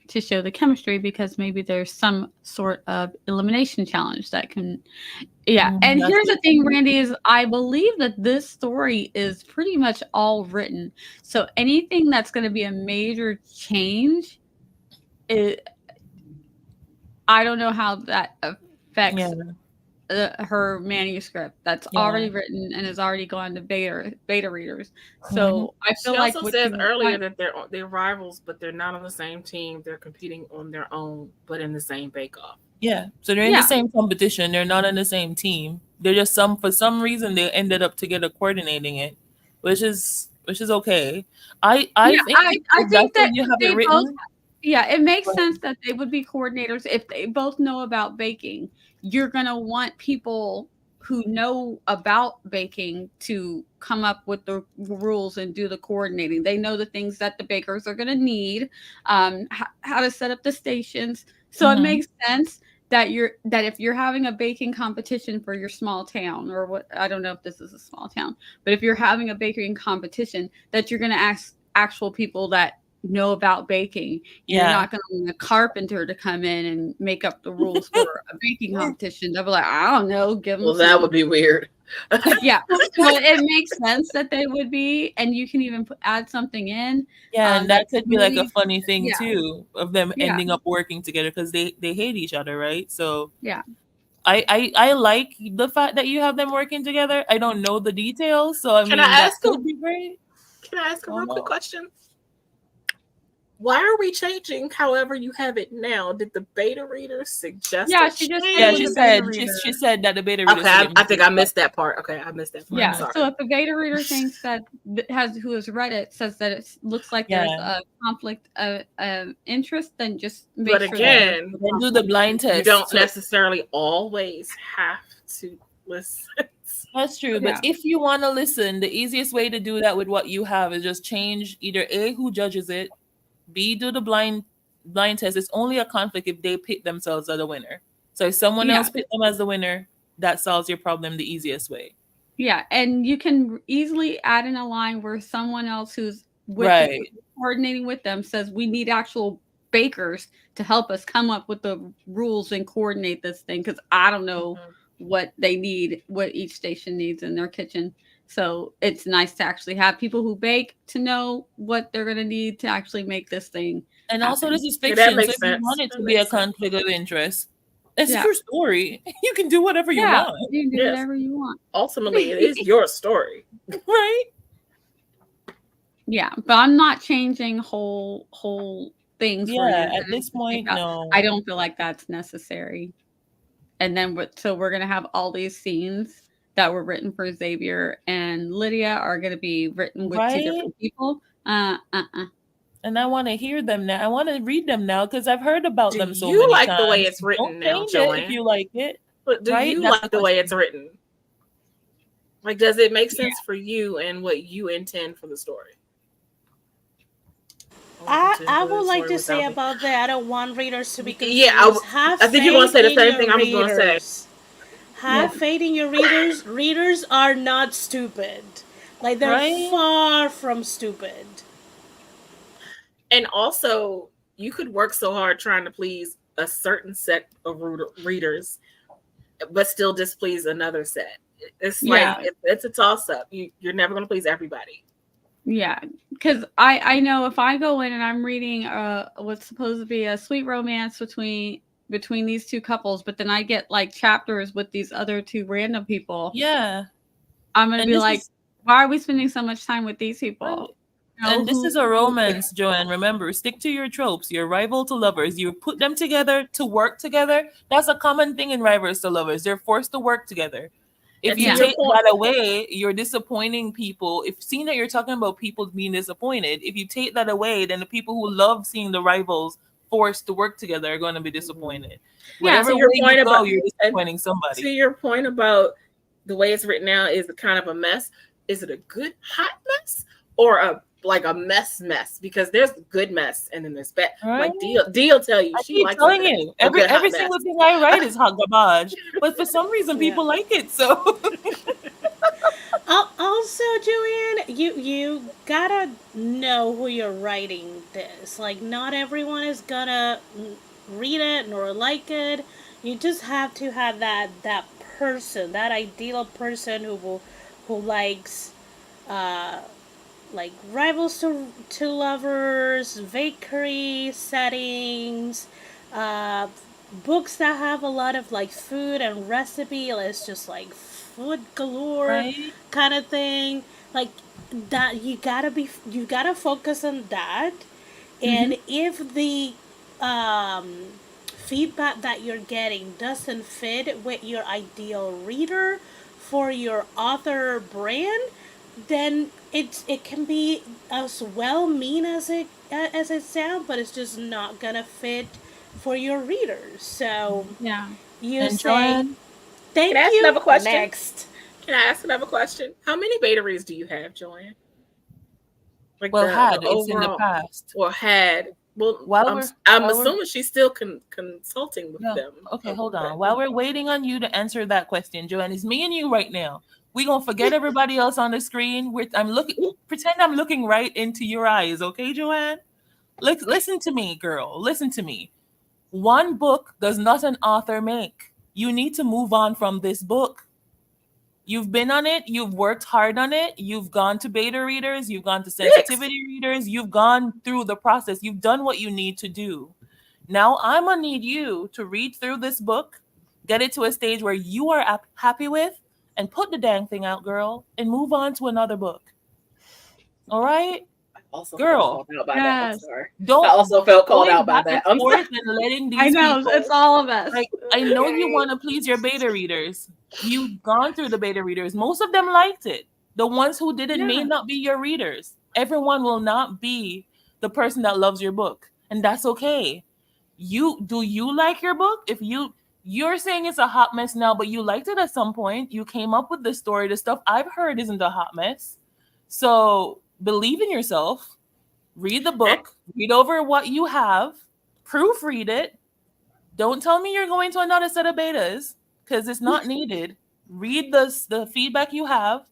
to show the chemistry? Because maybe there's some sort of elimination challenge that can. Yeah. And here's the thing, Randy, is I believe that this story is pretty much all written. So anything that's going to be a major change, I don't know how that affects her manuscript that's already written and has already gone to beta readers. So I feel she like also said earlier that they're rivals, but they're not on the same team. They're competing on their own, but in the same Bake Off. Yeah, so they're in the same competition. They're not on the same team. They're just for some reason they ended up together coordinating it, which is okay. I think that you have it written. It makes sense that they would be coordinators if they both know about baking. You're going to want people who know about baking to come up with the rules and do the coordinating. They know the things that the bakers are going to need, how to set up the stations. So it makes sense that if you're having a baking competition for your small town, or what, I don't know if this is a small town, but if you're having a baking competition, that you're going to ask actual people that know about baking. You're not going to want a carpenter to come in and make up the rules for a baking competition. They'll be like, I don't know, give them. Well, that would be weird. Yeah, well, it makes sense that they would be, and you can even add something in. Yeah, and that could be like a funny thing too, of them ending up working together because they hate each other, right? So yeah, I like the fact that you have them working together. I don't know the details, so I mean that could be great. Can I ask a real quick question? Why are we changing however you have it now? Did the beta readers suggest? Yeah, she just she said that the beta readers. Okay, I think I missed that part. Okay, I missed that part. Yeah, so if the beta reader thinks that who has read it says that it looks like there's a conflict of interest, then just make sure. But again, then do the blind test. You don't necessarily always have to listen. That's true, but if you want to listen, the easiest way to do that with what you have is just change either A, who judges it, B, do the blind test. It's only a conflict if they pick themselves as the winner. So if someone else picked them as the winner, that solves your problem the easiest way. Yeah, and you can easily add in a line where someone else who's with Right. coordinating with them says we need actual bakers to help us come up with the rules and coordinate this thing because I don't know what they need, what each station needs in their kitchen. So it's nice to actually have people who bake to know what they're going to need to actually make this thing And also, happen. this is Yeah, that fiction, so makes if you sense. want it That to be a makes sense. conflict of interest, it's Yeah. your story. You can do whatever you Yeah, want, you can do Yes. whatever you want. Ultimately, it is your story. right? Yeah, but I'm not changing whole things where Yeah, you're at this point, no. I don't feel like that's necessary. And then so we're gonna have all these scenes that were written for Xavier and Lydia are gonna be written with two Right? different people. And I want to hear them now. I want to read them now because I've heard about Do them so you many like times. the way it's Don't written now, change it if Joanne? you like it. But do Right? you That's like the the way question. it's written? Like, does it make sense for you and what you intend for the story? I would like to say about that. I don't want readers to be confused. Yeah, I think you're gonna say the same thing I was gonna say. Have faith in your readers. Readers are not stupid. Like, they're Right? far from stupid. And also, you could work so hard trying to please a certain set of readers, but still displease another set. It's like it's a toss up. You're never going to please everybody. Yeah, because I know if I go in and I'm reading what's supposed to be a sweet romance between these two couples, but then I get like chapters with these other two random people. Yeah. I'm gonna And be this like, is- why are we spending so much time with these people? Right. You know, And this is a romance, Joanne. Remember, stick to your tropes. Your rival to lovers. You put them together to work together. That's a common thing in rivals to lovers. They're forced to work together. If And you to your take point- that away, you're disappointing people. If seeing that you're talking about people being disappointed, if you take that away, then the people who love seeing the rivals forced to work together are going to be disappointed. Whatever to your way point you go, about- you're disappointing somebody. To your point about the way it's written now is kind of a mess. Is it a good hot mess or a mess? Because there's good mess and then there's bad. Right. Like Deal tell you I she keep likes telling a you, good hot every mess. single thing I write is hot garbage, but for some reason people like it. So Also, Julian, you gotta know who you're writing this. Like, not everyone is gonna read it nor like it. You just have to have that person, that ideal person who likes like rivals to lovers, bakery settings, books that have a lot of like food and recipe. It's just like food galore right? kind of thing. Like that, you gotta focus on that. And if the feedback that you're getting doesn't fit with your ideal reader for your author brand, then it can be as well mean as it sounds, but it's just not gonna fit for your readers. So yeah, you And say Joanne, thank Can I ask you. another question? Next. Can I ask another question? How many beta reads do you have, Joanne? Like well, the it's in the overall- past. or had. Well, While I'm we're- assuming she's still consulting with No. them. Okay, hold on. While we're waiting on you to answer that question, Joanne, it's me and you right now. We're gonna forget everybody else on the screen. Pretend I'm looking right into your eyes, okay, Joanne? Listen to me, girl. Listen to me. One book does not an author make. You need to move on from this book. You've been on it, you've worked hard on it, you've gone to beta readers, you've gone to sensitivity readers, you've gone through the process, you've done what you need to do. Now I'm gonna need you to read through this book, get it to a stage where you are happy with, and put the dang thing out, girl, and move on to another book. All right? Also Girl. felt called out by that. I'm Yes. sorry. Don't I also felt called going out by back that. and I'm forth sorry. and letting these I know people, it's all of us. like, I know you want to please your beta readers. You've gone through the beta readers. Most of them liked it. The ones who didn't may not be your readers. Everyone will not be the person that loves your book, and that's okay. Do you like your book? If you're saying it's a hot mess now, but you liked it at some point, you came up with the story. The stuff I've heard isn't a hot mess. So believe in yourself. Read the book. Read over what you have. Proofread it. Don't tell me you're going to another set of betas because it's not needed. read the feedback you have,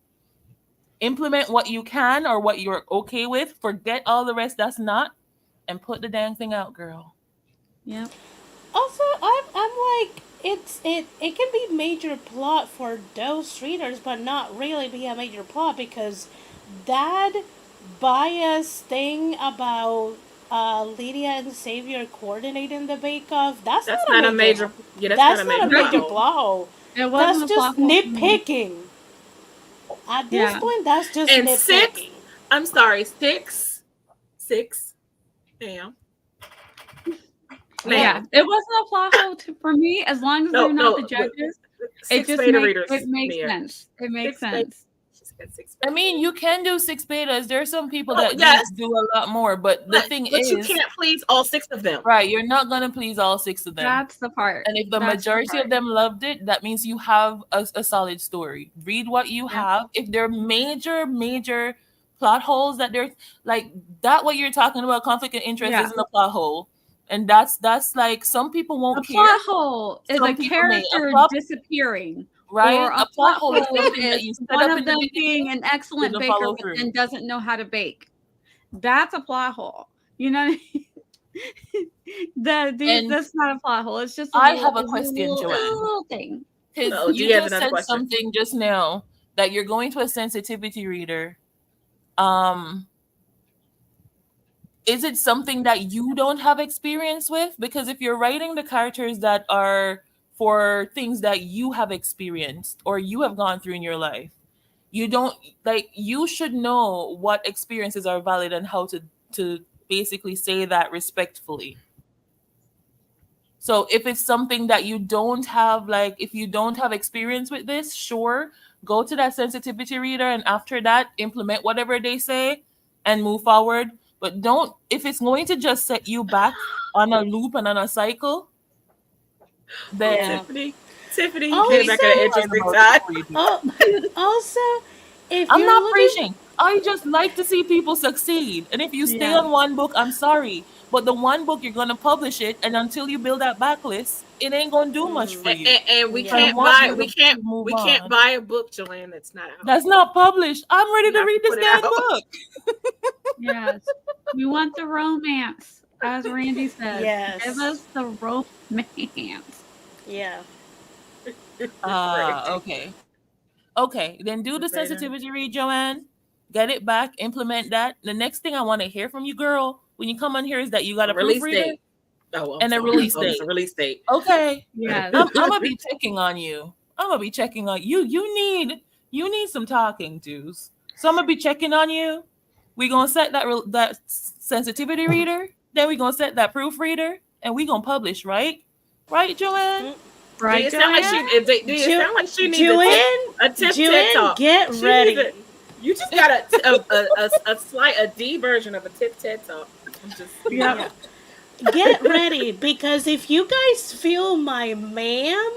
implement what you can or what you're okay with, forget all the rest that's not, and put the dang thing out, girl. Yep. Also, I'm like, it can be major plot for those readers, but not really be a major plot because that bias thing about Lydia and Xavier coordinating the Bake Off, that's not a major. Yeah, that's That's not a not a major major plot. plot hole. It That's wasn't a just plot hole for me. nitpicking. At this Yeah. point, that's just And nitpicking. I'm sorry, 6 ma'am. Yeah, it wasn't a plot hole for me as long as they're not the judges. It just makes sense. It makes sense. I mean, you can do 6 betas. There are some people Oh, that yes. do a lot more, but the thing is, you can't please all 6 of them. right? You're not gonna please all 6 of them. That's the part. And if the majority of them loved it, that means you have a solid story. Read what you have. If there are major plot holes that there's like that, what you're talking about, conflict of interest isn't a plot hole. And that's like some people won't care. A plot hole is a character disappearing. Right? Or a plot hole is that you one of them being an excellent baker but then doesn't know how to bake. That's a plot hole. You know what I mean? That's not a plot hole. It's just I have a question, Joanne. Little thing. Because you just said something just now that you're going to a sensitivity reader. Is it something that you don't have experience with? Because if you're writing the characters that are for things that you have experienced or you have gone through in your life, you should know what experiences are valid and how to basically say that respectfully. So if it's something that you don't have, like if you don't have experience with this, sure, go to that sensitivity reader and after that implement whatever they say and move forward. But don't, if it's going to just set you back on a loop and on a cycle, then Tiffany, you came back at an interesting time. Also, if I'm not preaching, I just like to see people succeed. And if you stay on one book, I'm sorry, but the one book you're gonna publish it, and until you build that backlist, it ain't gonna do much for you. And we can't buy a book, Joanne, that's not out. That's not published. I'm ready to read this damn book. Yes, we want the romance, as Randy says. Yes, give us the romance. Yeah. Okay. Then do the sensitivity read, Joanne. Get it back. Implement that. The next thing I want to hear from you, girl, when you come on here, is that you got a proofreader and a release date. A release date. Okay. Yeah. I'm gonna be checking on you. You need some talking to. So I'm gonna be checking on you. We're gonna set that sensitivity reader. Then we're gonna set that proofreader, and we're gonna publish, right? Right, Joanne? Right. Do you sound like she needs a tip talk? Get ready. You just got a D version of a tip TED talk. Get ready, because if you guys feel my ma'am,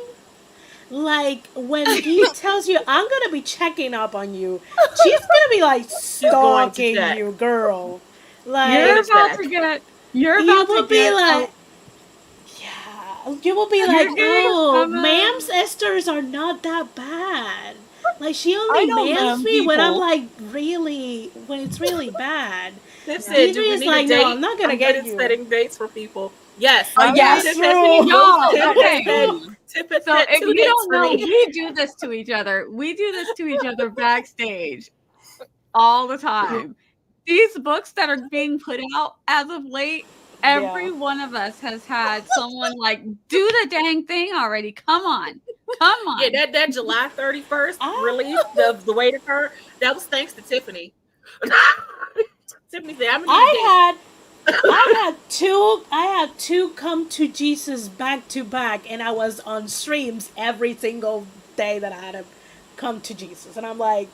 like when he tells you I'm gonna be checking up on you, she's gonna be like stalking you, girl. Like you're about to get. You will be like, oh, ma'am's Esthers are not that bad. Like she only mams me when I'm like when it's really bad. That's it. Is like, no, I'm not gonna get you. Setting dates for people. Yes. Yes. Y'all. So if you don't know, we do this to each other. We do this to each other backstage all the time. These books that are being put out as of late, every one of us has had someone like, do the dang thing already. Come on. Yeah, that July 31st release, the way to her, that was thanks to Tiffany. Tiffany said, I had two come to Jesus back to back, and I was on streams every single day that I had to come to Jesus. And I'm like,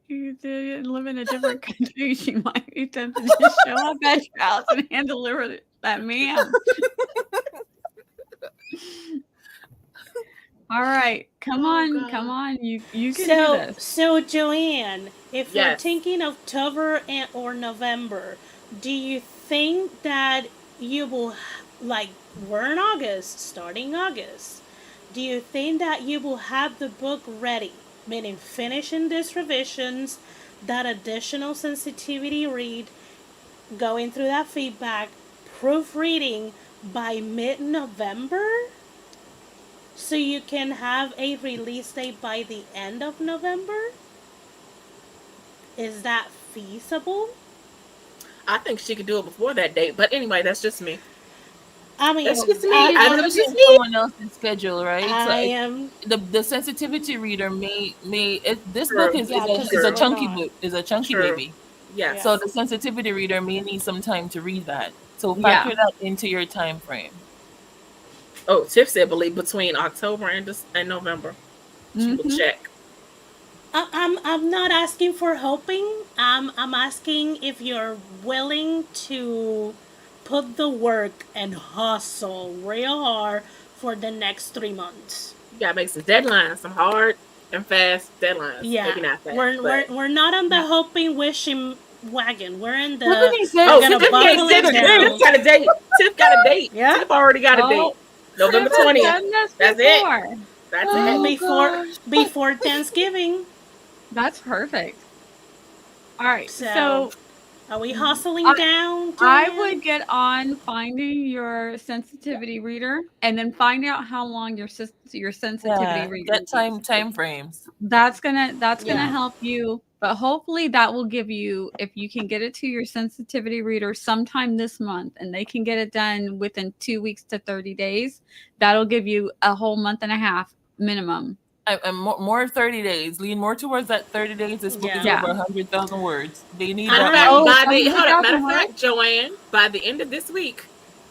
you live in a different country. She might be tempted to show up at your house and hand deliver that man. All right, come on. You can do this. So Joanne, if you're thinking October or November, do you think that you will like we're in August, starting August, do you think that you will have the book ready, meaning finishing these revisions, that additional sensitivity read, going through that feedback, proofreading by mid-November, so you can have a release date by the end of November? Is that feasible? I think she could do it before that date. But anyway, that's just me. I mean, That's just me. I, I I, know It's just in me. someone else's schedule, right? So I am. the sensitivity reader this True. book Yeah, is 'cause a we're chunky not. book, is a chunky True. baby. Yes. So the sensitivity reader may need some time to read that. So Yeah. factor that into your time frame. Oh, Tiff said believe between October and November. She will Mhm. check. I'm not asking for hoping. I'm asking if you're willing to put the work and hustle real hard for the next 3 months. You gotta make some deadlines, some hard and fast deadlines. Yeah, Maybe not fast, we're not on the Yeah. hoping wishing wagon. We're in the Tiffany said, we're oh, gonna Tiff buckle it Tiff down. got a date. Tiff got a date. Yeah. Tiff already got a date. Oh, November Tiff has 20th. done this That's it. before. That's Oh, it. gosh. Before Thanksgiving. That's perfect. All right. So, So are we hustling I- down? I Joanne? would get on finding your sensitivity reader and then find out how long your sensitivity Yeah, reader get needs. time frames. That's gonna Yeah. help you. But hopefully that will give you, if you can get it to your sensitivity reader sometime this month and they can get it done within 2 weeks to 30 days, that'll give you a whole month and a half minimum. I'm more 30 days. Lean more towards that 30 days. This book is Yeah. over 100,000 words. They need Matter of that. fact, Oh, matter of 100,000 fact, Joanne, by the end of this week,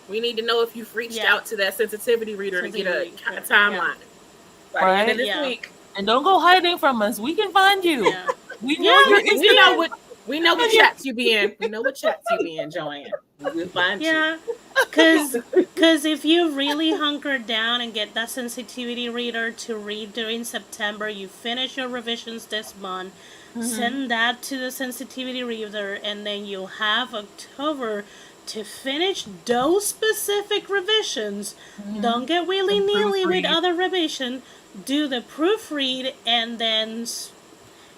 we need to know if you've reached Yeah. out to that sensitivity reader to get a Sensitivity kind of reader, timeline. By the end of this Yeah. week, And don't go hiding from us. We can find you. Yeah. We know Yeah, you're we know what chats you be in. We know what chats you be in, Joanne. We'll find you. Yeah, because if you really hunker down and get that sensitivity reader to read during September, you finish your revisions this month, send that to the sensitivity reader, and then you'll have October to finish those specific revisions. Don't get willy nilly with proofread. other revision. Do the proofread, and then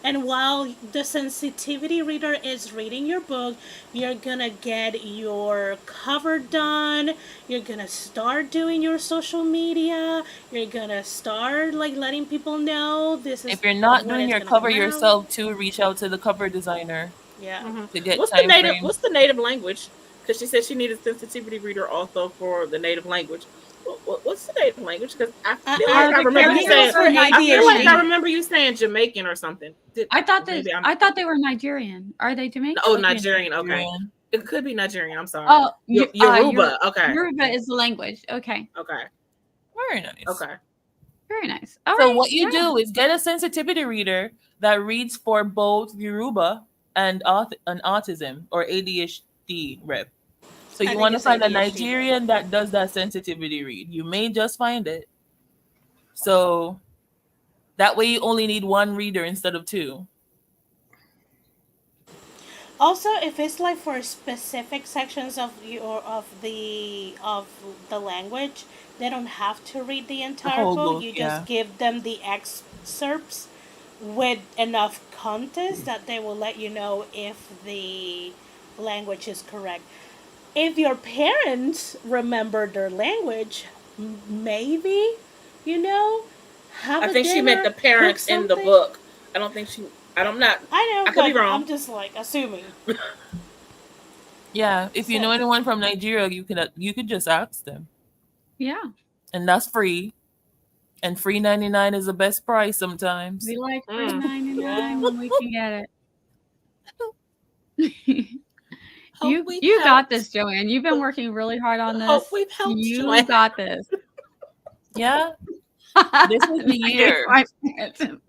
and while the sensitivity reader is reading your book, you're gonna get your cover done. You're gonna start doing your social media. You're gonna start like letting people know this is. If you're not when doing it's your gonna cover come out. yourself too, reach out to the cover designer Yeah. to get What's time the native? frames. What's the native language? Because she said she needed a sensitivity reader also for the native language. What's the native language? Because I feel like I remember you saying. for I feel like I ADHD. remember you saying Jamaican or something. I thought maybe I'm- I thought they were Nigerian. Are they Jamaican? Oh, Nigerian. Okay, Nigerian. it could be Nigerian. I'm sorry. Oh, Yoruba. Okay. Yoruba is the language. Okay. Okay. Very nice. Okay. Very nice. All So right, what you yeah. do is get a sensitivity reader that reads for both Yoruba and autism or ADHD rep. So you think want to it's find a ADHD. Nigerian that does that sensitivity read. You may just find it. So that way you only need one reader instead of two. Also, if it's like for specific sections of the language, they don't have to read the entire whole book. book, You yeah. just give them the excerpts with enough context that they will let you know if the language is correct. If your parents remember their language, maybe, have I a think she meant dinner, the parents cook in the something. book. I don't think she. I'm not. I know, I could be but wrong. I'm just like assuming. Yeah, if you know So- anyone from Nigeria, you could just ask them, Yeah. and that's free. And free 99 is the best price sometimes. We like Mm. $3.99 when we can get it. Hope we've You got helped. this, Joanne. You've been working really hard on this. Hope we've helped, You Joanne. got this. Yeah, this is the year.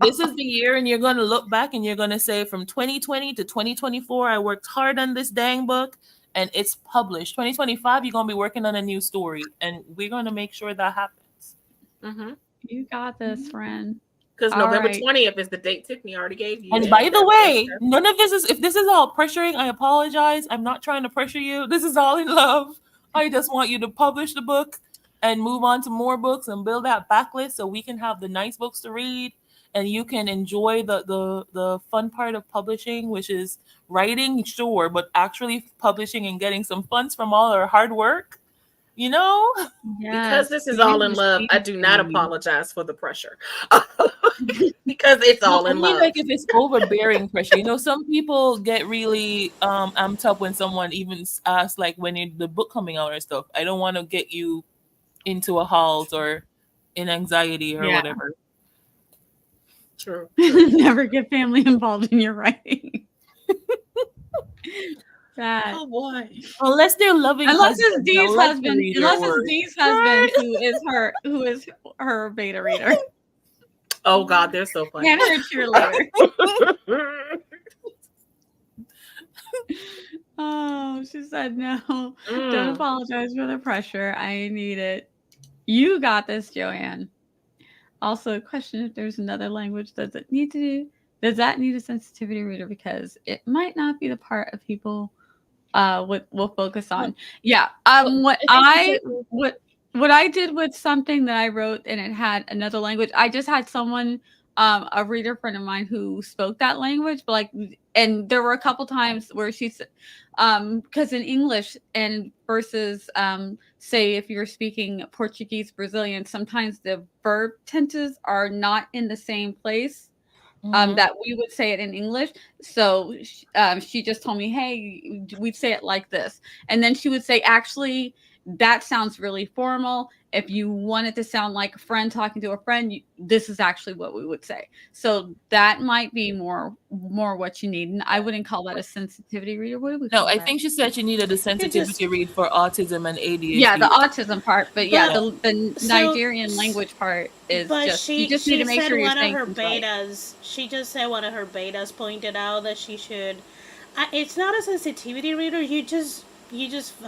This is the year, and you're going to look back and you're going to say, from 2020 to 2024, I worked hard on this dang book, and it's published. 2025, you're going to be working on a new story, and we're going to make sure that happens. Mm-hmm. You got this, friend. Because All November right. 20th is the date Tiffany already gave you. And by the way, none of this is, if this is all pressuring, I apologize. I'm not trying to pressure you. This is all in love. I just want you to publish the book and move on to more books and build that backlist so we can have the nice books to read and you can enjoy the fun part of publishing, which is writing, sure, but actually publishing and getting some funds from all our hard work, you know? Because Yes. this is all in love, I do not apologize for the pressure. Because it's all in love. Like if it's overbearing pressure, you know, some people get really amped up when someone even asks like when the book coming out or stuff. I don't want to get you into a halt or in anxiety or whatever. True. Never get family involved in your writing. That. Oh boy. Unless they're loving Unless it's husband, Dee's they'll let you husband. read Unless your it's work. Dee's husband who is her beta reader. Oh God, they're so funny. And her cheerleader. Oh, she said no. Don't apologize for the pressure. I need it. You got this, Joanne. Also, question if there's another language, does that need a sensitivity reader? Because it might not be the part of people will focus on. Yeah. What I did with something that I wrote and it had another language, I just had someone, a reader friend of mine who spoke that language, but and there were a couple times where she said, because in English and versus, say if you're speaking Portuguese, Brazilian, sometimes the verb tenses are not in the same place. That we would say it in English. So she just told me, hey, we'd say it like this. And then she would say, actually, that sounds really formal. If you want it to sound like a friend talking to a friend, this is actually what we would say. So that might be more what you need. And I wouldn't call that a sensitivity reader. What do we call I that? think she said she needed a sensitivity read for autism and ADHD. Yeah, the autism part. But yeah, the Nigerian language part is you just need to make sure you're saying things right. She just said one of her betas pointed out that she should. It's not a sensitivity reader. You just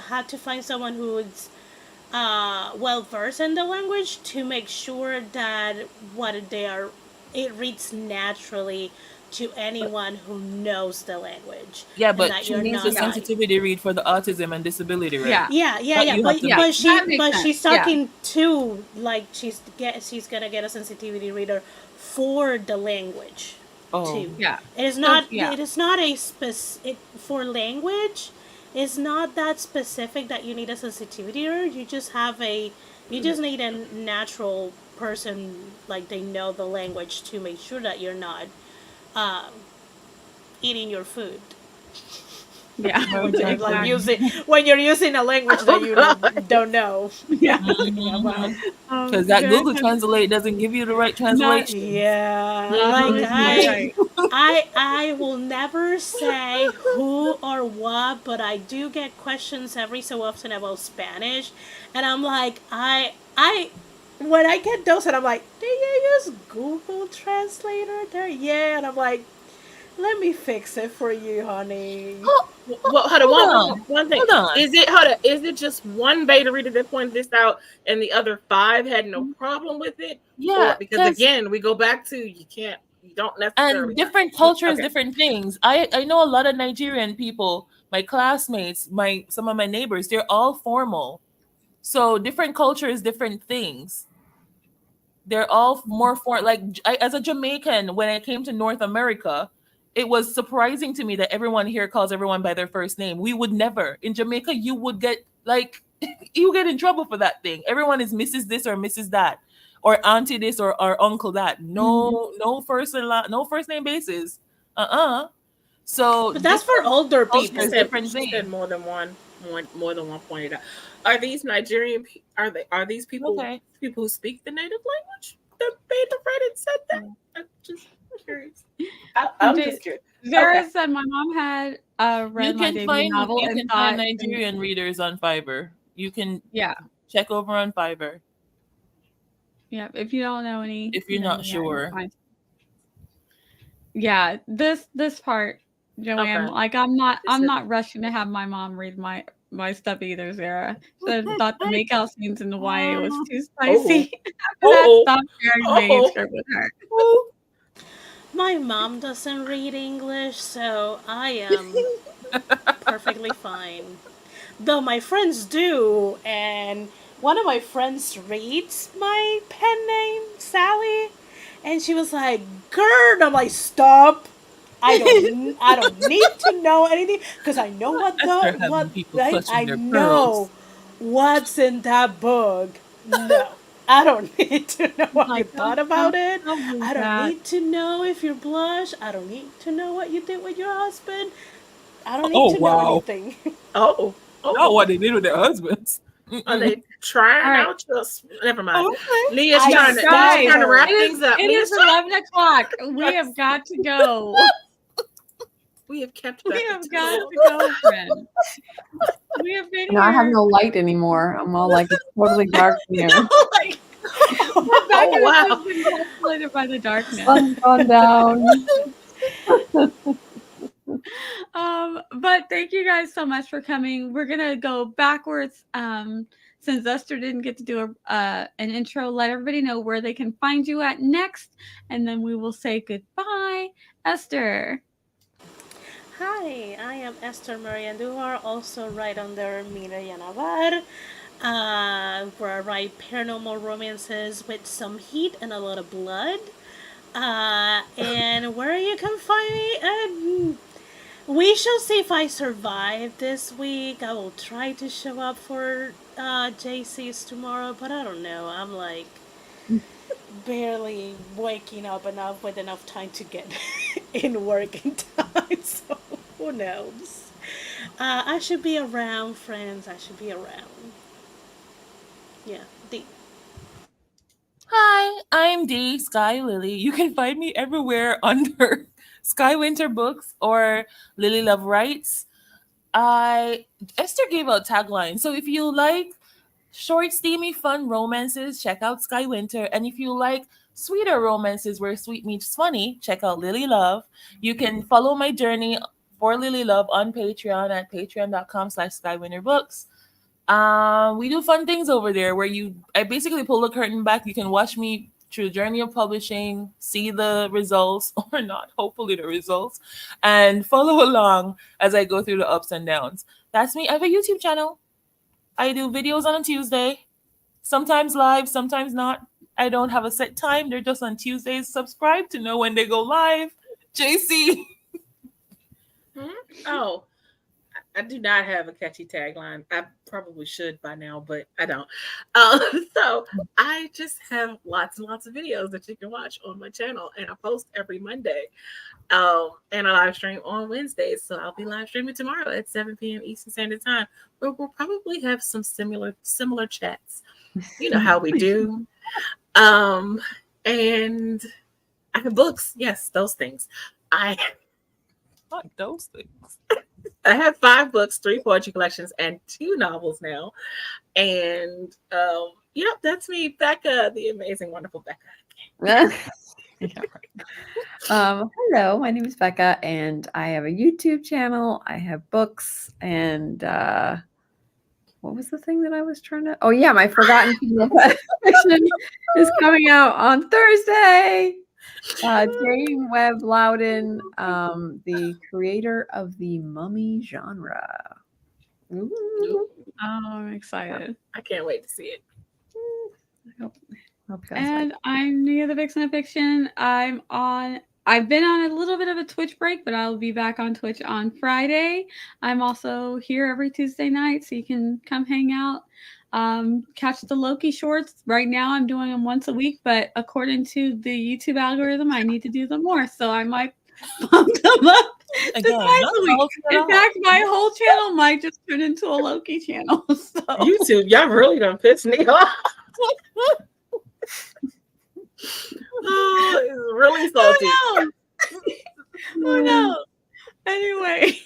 have to find someone who's well versed in the language to make sure that it reads naturally to anyone who knows the language. Yeah, but she needs a sensitivity read for the autism and disability, right? Yeah. But she's talking to like she's gonna get a sensitivity reader for the language. Too. Yeah. It is not. It is not a specific for language. It's not that specific that you need a sensitivity reader. You just need a natural person, like they know the language to make sure that you're not eating your food. Yeah. When you're using a language that you don't know. Yeah. Because that Google Translate doesn't give you the right translation. I will never say who or what, but I do get questions every so often about Spanish, and I'm like, when I get those, and I'm like, do you use Google Translator there? Yeah, and I'm like, let me fix it for you, honey. Well, hold on. One thing. Is it just one beta reader that pointed this out and the other 5 had no problem with it? Yeah. Because again, we go back to you don't necessarily. And different cultures, different things. I know a lot of Nigerian people, my classmates, some of my neighbors, they're all formal. So different cultures, different things. They're all more as a Jamaican, when I came to North America, it was surprising to me that everyone here calls everyone by their first name. We would never. In Jamaica, you would get you get in trouble for that thing. Everyone is Mrs. this or Mrs. that, or auntie this or uncle that. No first name basis. So but that's for older people. Different things. More than one pointed out. Are these Nigerian? Are these people people who speak the native language? The beta read it said that. I'm just curious. I'm just curious. Zara said my mom had read my debut novel. You can find Nigerian readers on Fiverr. You can check over on Fiverr. Yeah, if you don't know any. If you're not sure. Yeah, this part, Joanne, I'm not rushing to have my mom read my stuff either, Zara. So I thought the makeout scenes in Hawaii was too spicy. That stopped sharing my manuscript with her. My mom doesn't read English, so I am perfectly fine. though my friends do. And one of my friends reads my pen name, Sally, and she was like, "Girl," I'm like, "Stop." I don't need to know anything because I know Esther having people clutching I their pearls. know what's in that book. No. I don't need to know what you Like, thought about it. don't do I don't that. need to know if you blush. I don't need to know what you did with your husband. I don't need Oh to know wow! anything. Oh, Not oh. what they did with their husbands. Are Mm-mm. they trying All right. out just never mind. Okay. Leah's I trying to Leah's stop trying to her. wrap It is things up. it is 11 o'clock. We have got to go. We have kept We Becca have too got long. to go, friend. We have been I have here. no light anymore. I'm all like, it's totally dark in here. Like, Rebecca Oh has wow. been captivated by the darkness. Sun's gone down. But thank you guys so much for coming. We're gonna go backwards. Since Esther didn't get to do an intro, let everybody know where they can find you at next, and then we will say goodbye. Esther. hi, I am Esther Mariandujar, also right under Mira Yanavar. Where I write paranormal romances with some heat and a lot of blood. And where you can find me, we shall see if I survive this week. I will try to show up for JC's tomorrow, but I don't know. I'm like barely waking up enough with enough time to get in work in time, so who knows? I should be around, friends. I should be around. Yeah, D. Hi, I'm Dee Sky Lily. You can find me everywhere under Sky Winter Books or Lily Love Writes. I Esther gave out tagline. So if you like short, steamy, fun romances, check out Sky Winter. And if you like sweeter romances where sweet meets funny, check out Lily Love. You can follow my journey for Lily Love on Patreon at patreon.com/skywinterbooks. We do fun things over there where I basically pull the curtain back. You can watch me through the journey of publishing, see the results or not, hopefully the results, and follow along as I go through the ups and downs. That's me. I have a YouTube channel. I do videos on a Tuesday, sometimes live, sometimes not. I don't have a set time. They're just on Tuesdays. Subscribe to know when they go live. JC. Oh, I do not have a catchy tagline. I probably should by now, but I don't. So I just have lots and lots of videos that you can watch on my channel, and I post every Monday. And I live stream on Wednesdays. So I'll be live streaming tomorrow at 7 p.m. Eastern Standard Time, where we'll probably have some similar chats. You know how we do. And I have books. Yes, those things. I Not those things. have 5 books, 3 poetry collections, and 2 novels now. And yep, that's me, Becca, the amazing, wonderful Becca. Yeah, right. Hello, my name is Becca, and I have a YouTube channel. I have books, and what was the thing that I was trying to? Oh yeah, my Forgotten Female Fiction is coming out on Thursday. Jane Webb Loudon, the creator of the mummy genre. Ooh. Oh, I'm excited. I can't wait to see it. Hope you guys like And I'm Nia the Vixen of Fiction. I've been on a little bit of a Twitch break, but I'll be back on Twitch on Friday. I'm also here every Tuesday night, so you can come hang out. Catch the Loki shorts. Right now I'm doing them once a week, but according to the YouTube algorithm, I need to do them more. So I might bump them up to Again, twice not a week. all at In all. fact, my whole channel might just turn into a Loki channel. So YouTube, y'all really done piss me off. Oh, it's really salty. Who knows? Anyway,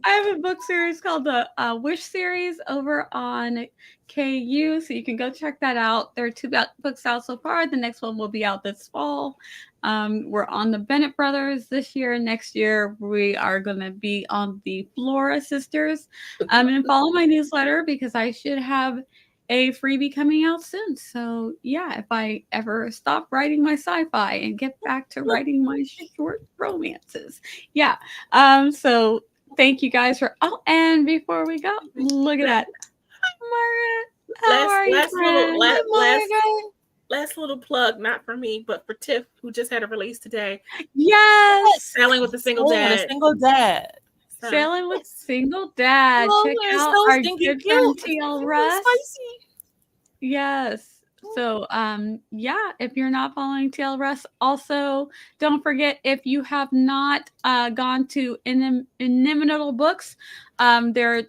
I have a book series called the Wish series over on KU, so you can go check that out. There are 2 books out so far. The next one will be out this fall. We're on the Bennett brothers this year. Next year, we are going to be on the Flora sisters. And follow my newsletter because I should have a freebie coming out soon. So yeah, if I ever stop writing my sci-fi and get back to writing my short romances, yeah. So thank you guys for. Oh, and before we go, look at that, Margaret. How are you, friend? Last little plug, not for me, but for Tiff, who just had a release today. Yes, Sailing with a Single Dad. So, Sailing with Single Dad. Oh, Check you're out so our stinking good cute. friend It's TL really Russ. spicy. Yes. So, yeah, if you're not following TL Russ, also don't forget, if you have not gone to Inimitable Books, their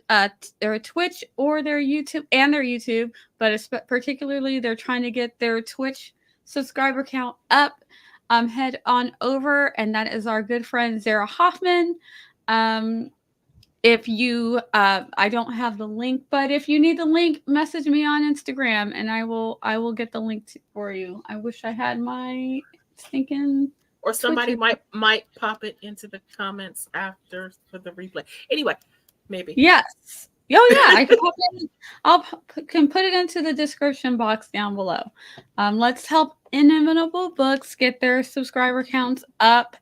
Twitch or their YouTube, but particularly they're trying to get their Twitch subscriber count up. Head on over, and that is our good friend Zara Hoffman. If you I don't have the link, but if you need the link, message me on Instagram and I will get the link for you. I wish I had my stinking, or somebody Twitter. might pop it into the comments after for the replay. Anyway, maybe. Yes. Oh yeah, I can can put it into the description box down below. Let's help Inimitable Books get their subscriber counts up.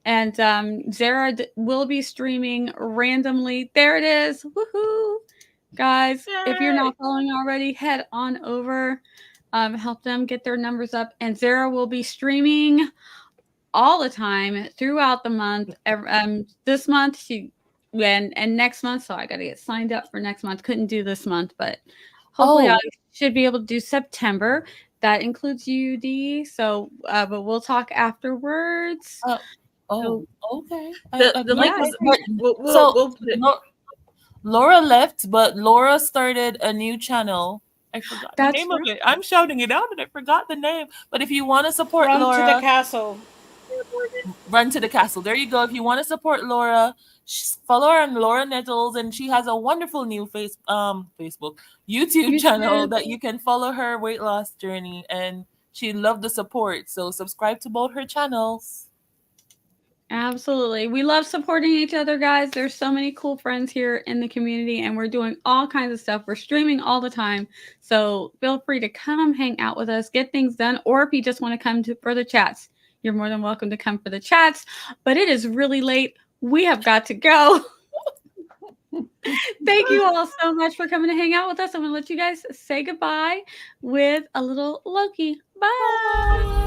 And Zara will be streaming randomly. There it is. Woohoo! Guys, if you're not following already, head on over. Help them get their numbers up. And Zara will be streaming all the time throughout the month. This month and next month, so I got to get signed up for next month. Couldn't do this month, but hopefully I should be able to do September. That includes you, D. So, but we'll talk afterwards. Okay. The link was. We'll put it. Laura left, but Laura started a new channel. I forgot the name of it. I'm shouting it out, and I forgot the name. But if you want to support Laura, Run to the castle. Run to the castle. There you go. If you want to support Laura, follow her on Laura Nettles, and she has a wonderful new Facebook YouTube channel that you can follow her weight loss journey, and she loved the support. So subscribe to both her channels. Absolutely. We love supporting each other, guys. There's so many cool friends here in the community, and we're doing all kinds of stuff. We're streaming all the time. So feel free to come hang out with us, get things done, or if you just want to come for the chats, you're more than welcome to come for the chats. But it is really late. We have got to go. Thank you all so much for coming to hang out with us. I'm going to let you guys say goodbye with a little Loki. Bye.